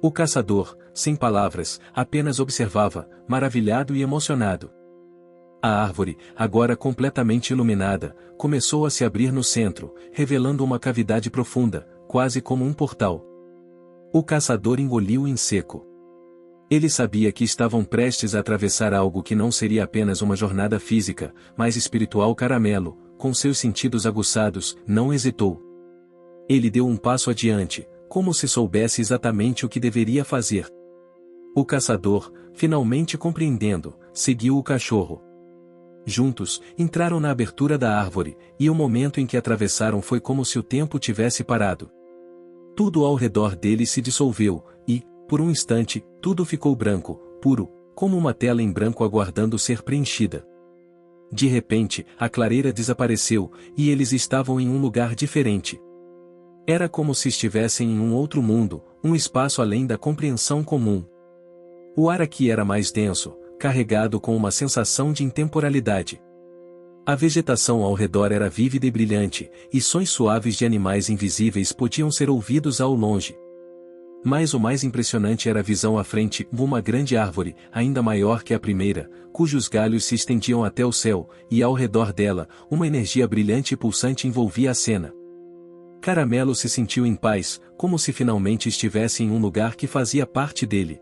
A: O caçador, sem palavras, apenas observava, maravilhado e emocionado. A árvore, agora completamente iluminada, começou a se abrir no centro, revelando uma cavidade profunda, quase como um portal. O caçador engoliu em seco. Ele sabia que estavam prestes a atravessar algo que não seria apenas uma jornada física, mas espiritual. Caramelo, com seus sentidos aguçados, não hesitou. Ele deu um passo adiante, como se soubesse exatamente o que deveria fazer. O caçador, finalmente compreendendo, seguiu o cachorro. Juntos, entraram na abertura da árvore, e o momento em que atravessaram foi como se o tempo tivesse parado. Tudo ao redor deles se dissolveu, e, por um instante, tudo ficou branco, puro, como uma tela em branco aguardando ser preenchida. De repente, a clareira desapareceu, e eles estavam em um lugar diferente. Era como se estivessem em um outro mundo, um espaço além da compreensão comum. O ar aqui era mais denso, carregado com uma sensação de intemporalidade. A vegetação ao redor era vívida e brilhante, e sons suaves de animais invisíveis podiam ser ouvidos ao longe. Mas o mais impressionante era a visão à frente, uma grande árvore, ainda maior que a primeira, cujos galhos se estendiam até o céu, e ao redor dela, uma energia brilhante e pulsante envolvia a cena. Caramelo se sentiu em paz, como se finalmente estivesse em um lugar que fazia parte dele.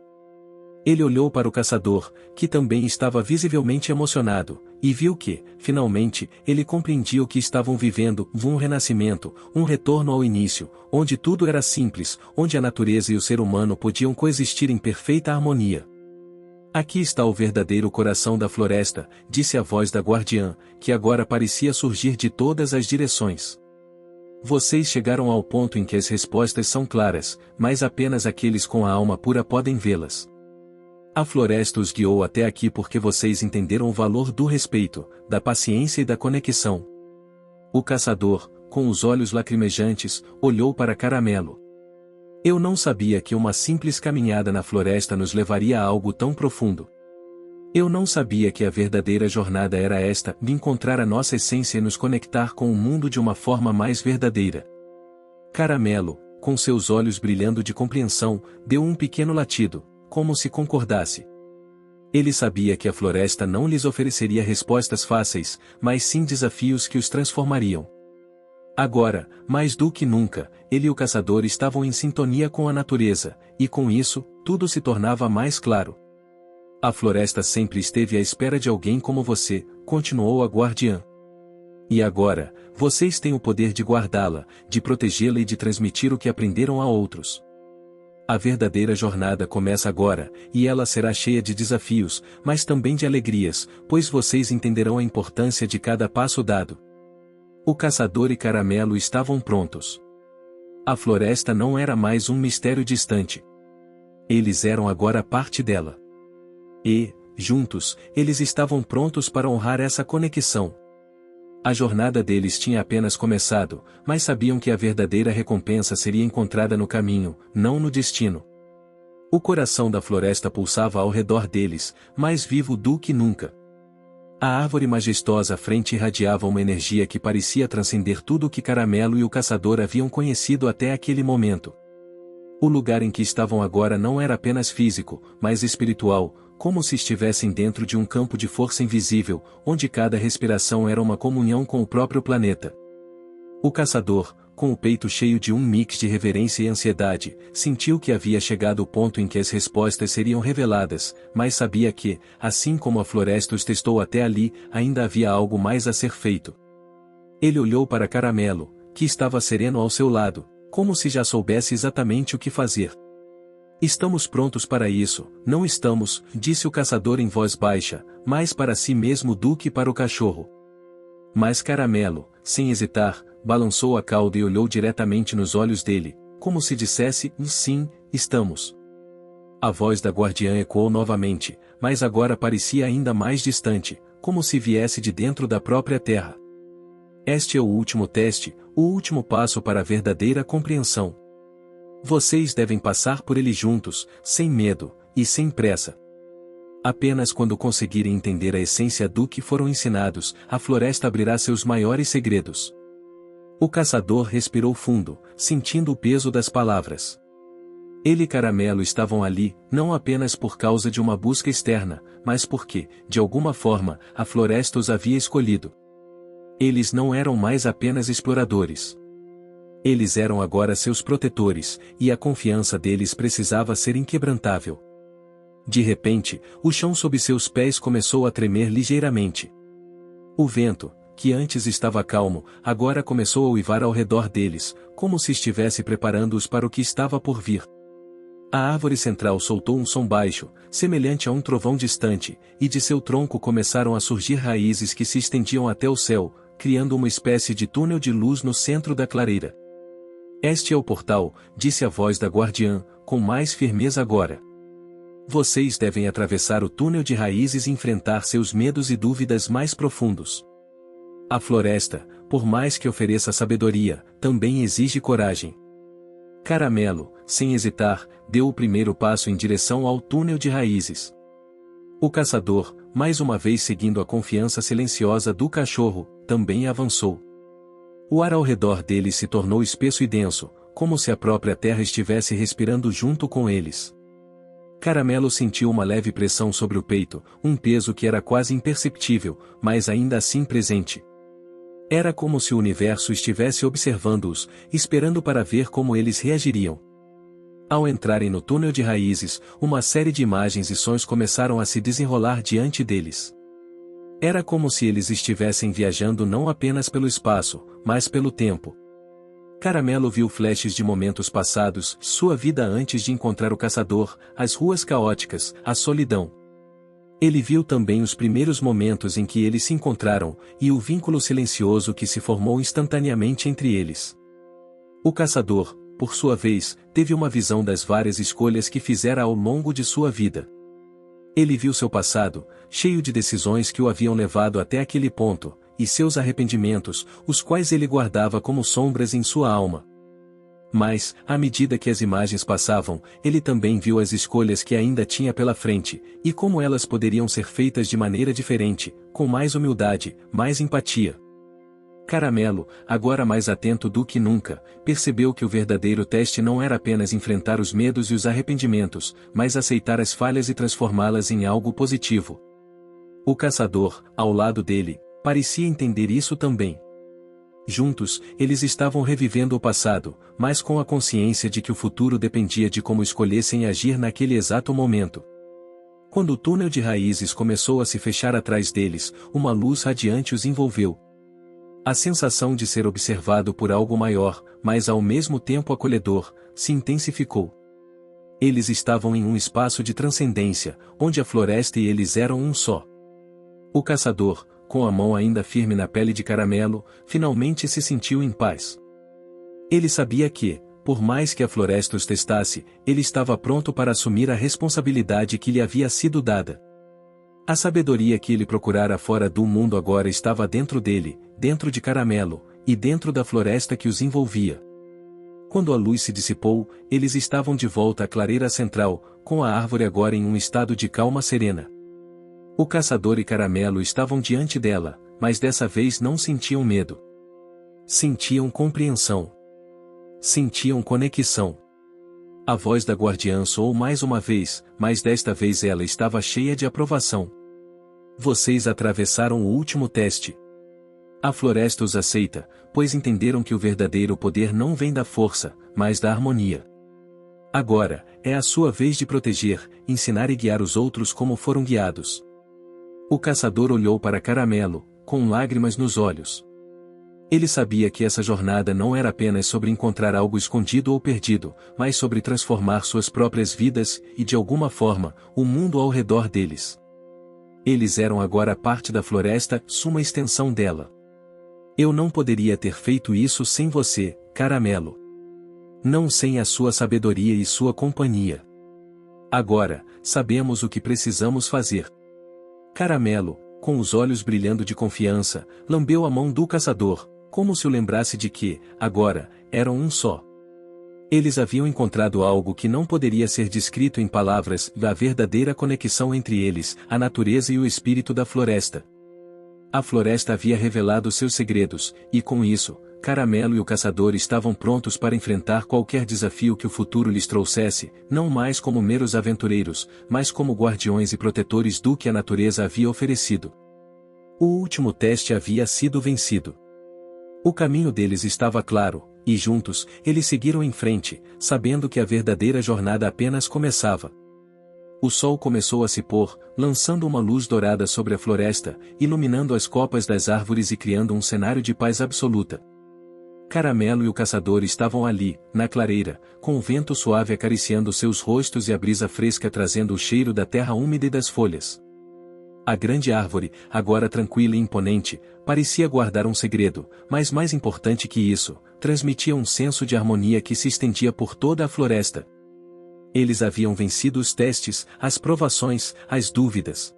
A: Ele olhou para o caçador, que também estava visivelmente emocionado, e viu que, finalmente, ele compreendia o que estavam vivendo, um renascimento, um retorno ao início, onde tudo era simples, onde a natureza e o ser humano podiam coexistir em perfeita harmonia. Aqui está o verdadeiro coração da floresta, disse a voz da guardiã, que agora parecia surgir de todas as direções. Vocês chegaram ao ponto em que as respostas são claras, mas apenas aqueles com a alma pura podem vê-las. A floresta os guiou até aqui porque vocês entenderam o valor do respeito, da paciência e da conexão. O caçador, com os olhos lacrimejantes, olhou para Caramelo. Eu não sabia que uma simples caminhada na floresta nos levaria a algo tão profundo. Eu não sabia que a verdadeira jornada era esta, de encontrar a nossa essência e nos conectar com o mundo de uma forma mais verdadeira. Caramelo, com seus olhos brilhando de compreensão, deu um pequeno latido, como se concordasse. Ele sabia que a floresta não lhes ofereceria respostas fáceis, mas sim desafios que os transformariam. Agora, mais do que nunca, ele e o caçador estavam em sintonia com a natureza, e com isso, tudo se tornava mais claro. A floresta sempre esteve à espera de alguém como você, continuou a guardiã. E agora, vocês têm o poder de guardá-la, de protegê-la e de transmitir o que aprenderam a outros. A verdadeira jornada começa agora, e ela será cheia de desafios, mas também de alegrias, pois vocês entenderão a importância de cada passo dado. O caçador e Caramelo estavam prontos. A floresta não era mais um mistério distante. Eles eram agora parte dela. E, juntos, eles estavam prontos para honrar essa conexão. A jornada deles tinha apenas começado, mas sabiam que a verdadeira recompensa seria encontrada no caminho, não no destino. O coração da floresta pulsava ao redor deles, mais vivo do que nunca. A árvore majestosa à frente irradiava uma energia que parecia transcender tudo o que Caramelo e o caçador haviam conhecido até aquele momento. O lugar em que estavam agora não era apenas físico, mas espiritual, como se estivessem dentro de um campo de força invisível, onde cada respiração era uma comunhão com o próprio planeta. O caçador, com o peito cheio de um mix de reverência e ansiedade, sentiu que havia chegado o ponto em que as respostas seriam reveladas, mas sabia que, assim como a floresta os testou até ali, ainda havia algo mais a ser feito. Ele olhou para Caramelo, que estava sereno ao seu lado, como se já soubesse exatamente o que fazer. Estamos prontos para isso, não estamos, disse o caçador em voz baixa, mais para si mesmo do que para o cachorro. Mas Caramelo, sem hesitar, balançou a cauda e olhou diretamente nos olhos dele, como se dissesse, sim, estamos. A voz da guardiã ecoou novamente, mas agora parecia ainda mais distante, como se viesse de dentro da própria terra. Este é o último teste, o último passo para a verdadeira compreensão. Vocês devem passar por ele juntos, sem medo, e sem pressa. Apenas quando conseguirem entender a essência do que foram ensinados, a floresta abrirá seus maiores segredos. O caçador respirou fundo, sentindo o peso das palavras. Ele e Caramelo estavam ali, não apenas por causa de uma busca externa, mas porque, de alguma forma, a floresta os havia escolhido. Eles não eram mais apenas exploradores. Eles eram agora seus protetores, e a confiança deles precisava ser inquebrantável. De repente, o chão sob seus pés começou a tremer ligeiramente. O vento, que antes estava calmo, agora começou a uivar ao redor deles, como se estivesse preparando-os para o que estava por vir. A árvore central soltou um som baixo, semelhante a um trovão distante, e de seu tronco começaram a surgir raízes que se estendiam até o céu, criando uma espécie de túnel de luz no centro da clareira. Este é o portal, disse a voz da guardiã, com mais firmeza agora. Vocês devem atravessar o túnel de raízes e enfrentar seus medos e dúvidas mais profundos. A floresta, por mais que ofereça sabedoria, também exige coragem. Caramelo, sem hesitar, deu o primeiro passo em direção ao túnel de raízes. O caçador, mais uma vez seguindo a confiança silenciosa do cachorro, também avançou. O ar ao redor deles se tornou espesso e denso, como se a própria terra estivesse respirando junto com eles. Caramelo sentiu uma leve pressão sobre o peito, um peso que era quase imperceptível, mas ainda assim presente. Era como se o universo estivesse observando-os, esperando para ver como eles reagiriam. Ao entrarem no túnel de raízes, uma série de imagens e sons começaram a se desenrolar diante deles. Era como se eles estivessem viajando não apenas pelo espaço, mas pelo tempo. Caramelo viu flashes de momentos passados, sua vida antes de encontrar o caçador, as ruas caóticas, a solidão. Ele viu também os primeiros momentos em que eles se encontraram, e o vínculo silencioso que se formou instantaneamente entre eles. O caçador, por sua vez, teve uma visão das várias escolhas que fizera ao longo de sua vida. Ele viu seu passado, cheio de decisões que o haviam levado até aquele ponto, e seus arrependimentos, os quais ele guardava como sombras em sua alma. Mas, à medida que as imagens passavam, ele também viu as escolhas que ainda tinha pela frente, e como elas poderiam ser feitas de maneira diferente, com mais humildade, mais empatia. Caramelo, agora mais atento do que nunca, percebeu que o verdadeiro teste não era apenas enfrentar os medos e os arrependimentos, mas aceitar as falhas e transformá-las em algo positivo. O caçador, ao lado dele, parecia entender isso também. Juntos, eles estavam revivendo o passado, mas com a consciência de que o futuro dependia de como escolhessem agir naquele exato momento. Quando o túnel de raízes começou a se fechar atrás deles, uma luz radiante os envolveu. A sensação de ser observado por algo maior, mas ao mesmo tempo acolhedor, se intensificou. Eles estavam em um espaço de transcendência, onde a floresta e eles eram um só. O caçador, com a mão ainda firme na pele de Caramelo, finalmente se sentiu em paz. Ele sabia que, por mais que a floresta os testasse, ele estava pronto para assumir a responsabilidade que lhe havia sido dada. A sabedoria que ele procurara fora do mundo agora estava dentro dele, dentro de Caramelo, e dentro da floresta que os envolvia. Quando a luz se dissipou, eles estavam de volta à clareira central, com a árvore agora em um estado de calma serena. O caçador e Caramelo estavam diante dela, mas dessa vez não sentiam medo. Sentiam compreensão. Sentiam conexão. A voz da guardiã soou mais uma vez, mas desta vez ela estava cheia de aprovação. Vocês atravessaram o último teste. A floresta os aceita, pois entenderam que o verdadeiro poder não vem da força, mas da harmonia. Agora, é a sua vez de proteger, ensinar e guiar os outros como foram guiados. O caçador olhou para Caramelo, com lágrimas nos olhos. Ele sabia que essa jornada não era apenas sobre encontrar algo escondido ou perdido, mas sobre transformar suas próprias vidas, e de alguma forma, o mundo ao redor deles. Eles eram agora parte da floresta, uma extensão dela. Eu não poderia ter feito isso sem você, Caramelo. Não sem a sua sabedoria e sua companhia. Agora, sabemos o que precisamos fazer. Caramelo, com os olhos brilhando de confiança, lambeu a mão do caçador, como se o lembrasse de que, agora, eram um só. Eles haviam encontrado algo que não poderia ser descrito em palavras, a verdadeira conexão entre eles, a natureza e o espírito da floresta. A floresta havia revelado seus segredos, e com isso, Caramelo e o caçador estavam prontos para enfrentar qualquer desafio que o futuro lhes trouxesse, não mais como meros aventureiros, mas como guardiões e protetores do que a natureza havia oferecido. O último teste havia sido vencido. O caminho deles estava claro, e juntos, eles seguiram em frente, sabendo que a verdadeira jornada apenas começava. O sol começou a se pôr, lançando uma luz dourada sobre a floresta, iluminando as copas das árvores e criando um cenário de paz absoluta. Caramelo e o caçador estavam ali, na clareira, com o vento suave acariciando seus rostos e a brisa fresca trazendo o cheiro da terra úmida e das folhas. A grande árvore, agora tranquila e imponente, parecia guardar um segredo, mas mais importante que isso, transmitia um senso de harmonia que se estendia por toda a floresta. Eles haviam vencido os testes, as provações, as dúvidas.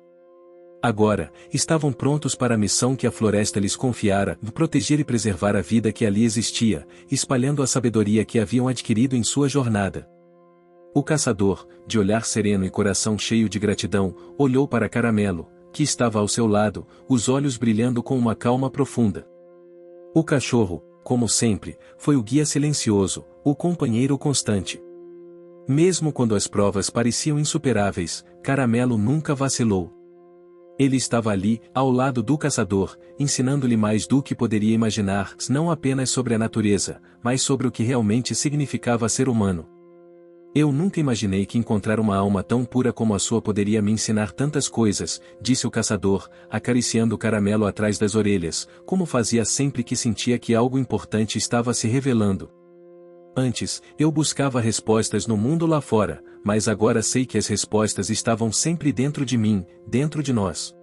A: Agora, estavam prontos para a missão que a floresta lhes confiara, de proteger e preservar a vida que ali existia, espalhando a sabedoria que haviam adquirido em sua jornada. O caçador, de olhar sereno e coração cheio de gratidão, olhou para Caramelo, que estava ao seu lado, os olhos brilhando com uma calma profunda. O cachorro, como sempre, foi o guia silencioso, o companheiro constante. Mesmo quando as provas pareciam insuperáveis, Caramelo nunca vacilou. Ele estava ali, ao lado do caçador, ensinando-lhe mais do que poderia imaginar, não apenas sobre a natureza, mas sobre o que realmente significava ser humano. Eu nunca imaginei que encontrar uma alma tão pura como a sua poderia me ensinar tantas coisas, disse o caçador, acariciando o Caramelo atrás das orelhas, como fazia sempre que sentia que algo importante estava se revelando. Antes, eu buscava respostas no mundo lá fora, mas agora sei que as respostas estavam sempre dentro de mim, dentro de nós.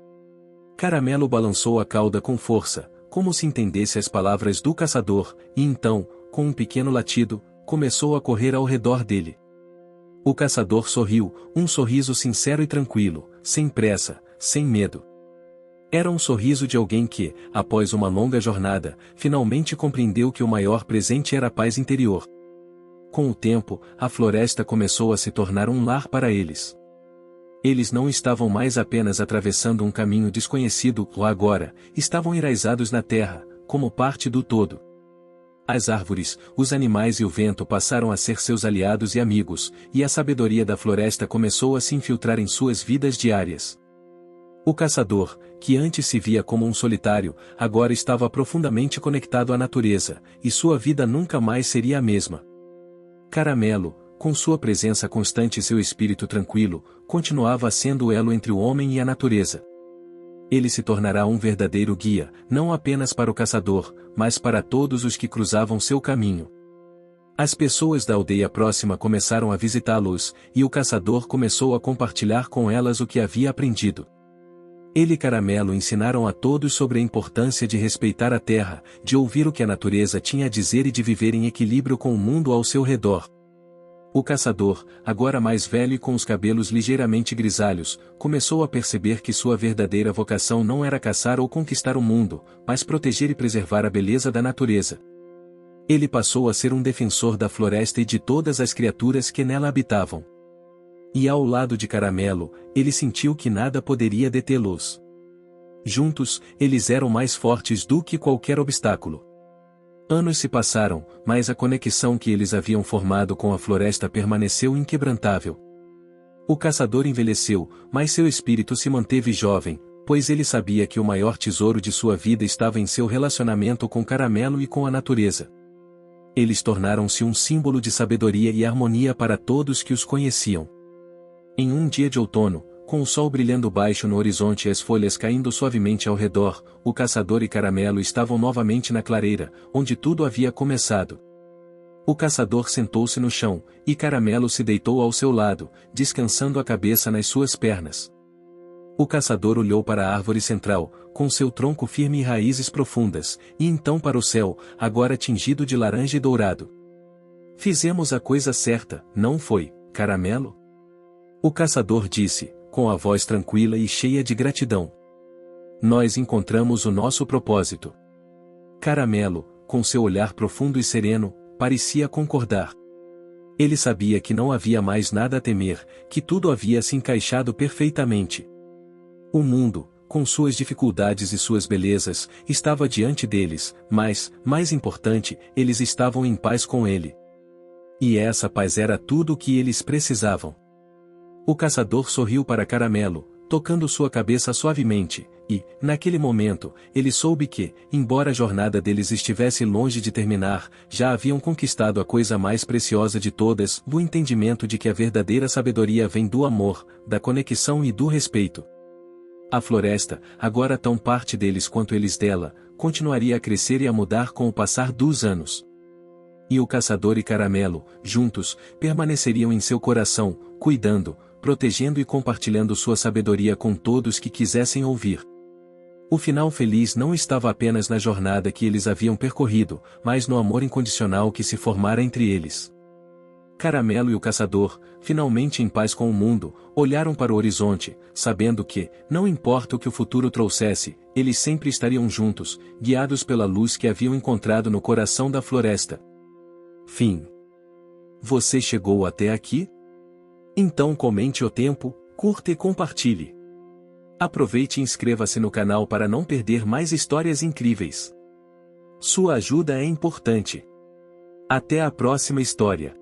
A: Caramelo balançou a cauda com força, como se entendesse as palavras do caçador, e então, com um pequeno latido, começou a correr ao redor dele. O caçador sorriu, um sorriso sincero e tranquilo, sem pressa, sem medo. Era um sorriso de alguém que, após uma longa jornada, finalmente compreendeu que o maior presente era a paz interior. Com o tempo, a floresta começou a se tornar um lar para eles. Eles não estavam mais apenas atravessando um caminho desconhecido, ou agora, estavam enraizados na terra, como parte do todo. As árvores, os animais e o vento passaram a ser seus aliados e amigos, e a sabedoria da floresta começou a se infiltrar em suas vidas diárias. O caçador, que antes se via como um solitário, agora estava profundamente conectado à natureza, e sua vida nunca mais seria a mesma. Caramelo, com sua presença constante e seu espírito tranquilo, continuava sendo o elo entre o homem e a natureza. Ele se tornará um verdadeiro guia, não apenas para o caçador, mas para todos os que cruzavam seu caminho. As pessoas da aldeia próxima começaram a visitá-los, e o caçador começou a compartilhar com elas o que havia aprendido. Ele e Caramelo ensinaram a todos sobre a importância de respeitar a terra, de ouvir o que a natureza tinha a dizer e de viver em equilíbrio com o mundo ao seu redor. O caçador, agora mais velho e com os cabelos ligeiramente grisalhos, começou a perceber que sua verdadeira vocação não era caçar ou conquistar o mundo, mas proteger e preservar a beleza da natureza. Ele passou a ser um defensor da floresta e de todas as criaturas que nela habitavam. E ao lado de Caramelo, ele sentiu que nada poderia detê-los. Juntos, eles eram mais fortes do que qualquer obstáculo. Anos se passaram, mas a conexão que eles haviam formado com a floresta permaneceu inquebrantável. O caçador envelheceu, mas seu espírito se manteve jovem, pois ele sabia que o maior tesouro de sua vida estava em seu relacionamento com Caramelo e com a natureza. Eles tornaram-se um símbolo de sabedoria e harmonia para todos que os conheciam. Em um dia de outono, com o sol brilhando baixo no horizonte e as folhas caindo suavemente ao redor, o caçador e Caramelo estavam novamente na clareira, onde tudo havia começado. O caçador sentou-se no chão, e Caramelo se deitou ao seu lado, descansando a cabeça nas suas pernas. O caçador olhou para a árvore central, com seu tronco firme e raízes profundas, e então para o céu, agora tingido de laranja e dourado. Fizemos a coisa certa, não foi, Caramelo? O caçador disse, com a voz tranquila e cheia de gratidão. Nós encontramos o nosso propósito. Caramelo, com seu olhar profundo e sereno, parecia concordar. Ele sabia que não havia mais nada a temer, que tudo havia se encaixado perfeitamente. O mundo, com suas dificuldades e suas belezas, estava diante deles, mas, mais importante, eles estavam em paz com ele. E essa paz era tudo o que eles precisavam. O caçador sorriu para Caramelo, tocando sua cabeça suavemente, e, naquele momento, ele soube que, embora a jornada deles estivesse longe de terminar, já haviam conquistado a coisa mais preciosa de todas, o entendimento de que a verdadeira sabedoria vem do amor, da conexão e do respeito. A floresta, agora tão parte deles quanto eles dela, continuaria a crescer e a mudar com o passar dos anos. E o caçador e Caramelo, juntos, permaneceriam em seu coração, cuidando, protegendo e compartilhando sua sabedoria com todos que quisessem ouvir. O final feliz não estava apenas na jornada que eles haviam percorrido, mas no amor incondicional que se formara entre eles. Caramelo e o caçador, finalmente em paz com o mundo, olharam para o horizonte, sabendo que, não importa o que o futuro trouxesse, eles sempre estariam juntos, guiados pela luz que haviam encontrado no coração da floresta. Fim. Você chegou até aqui? Então comente o tempo, curta e compartilhe. Aproveite e inscreva-se no canal para não perder mais histórias incríveis. Sua ajuda é importante. Até a próxima história.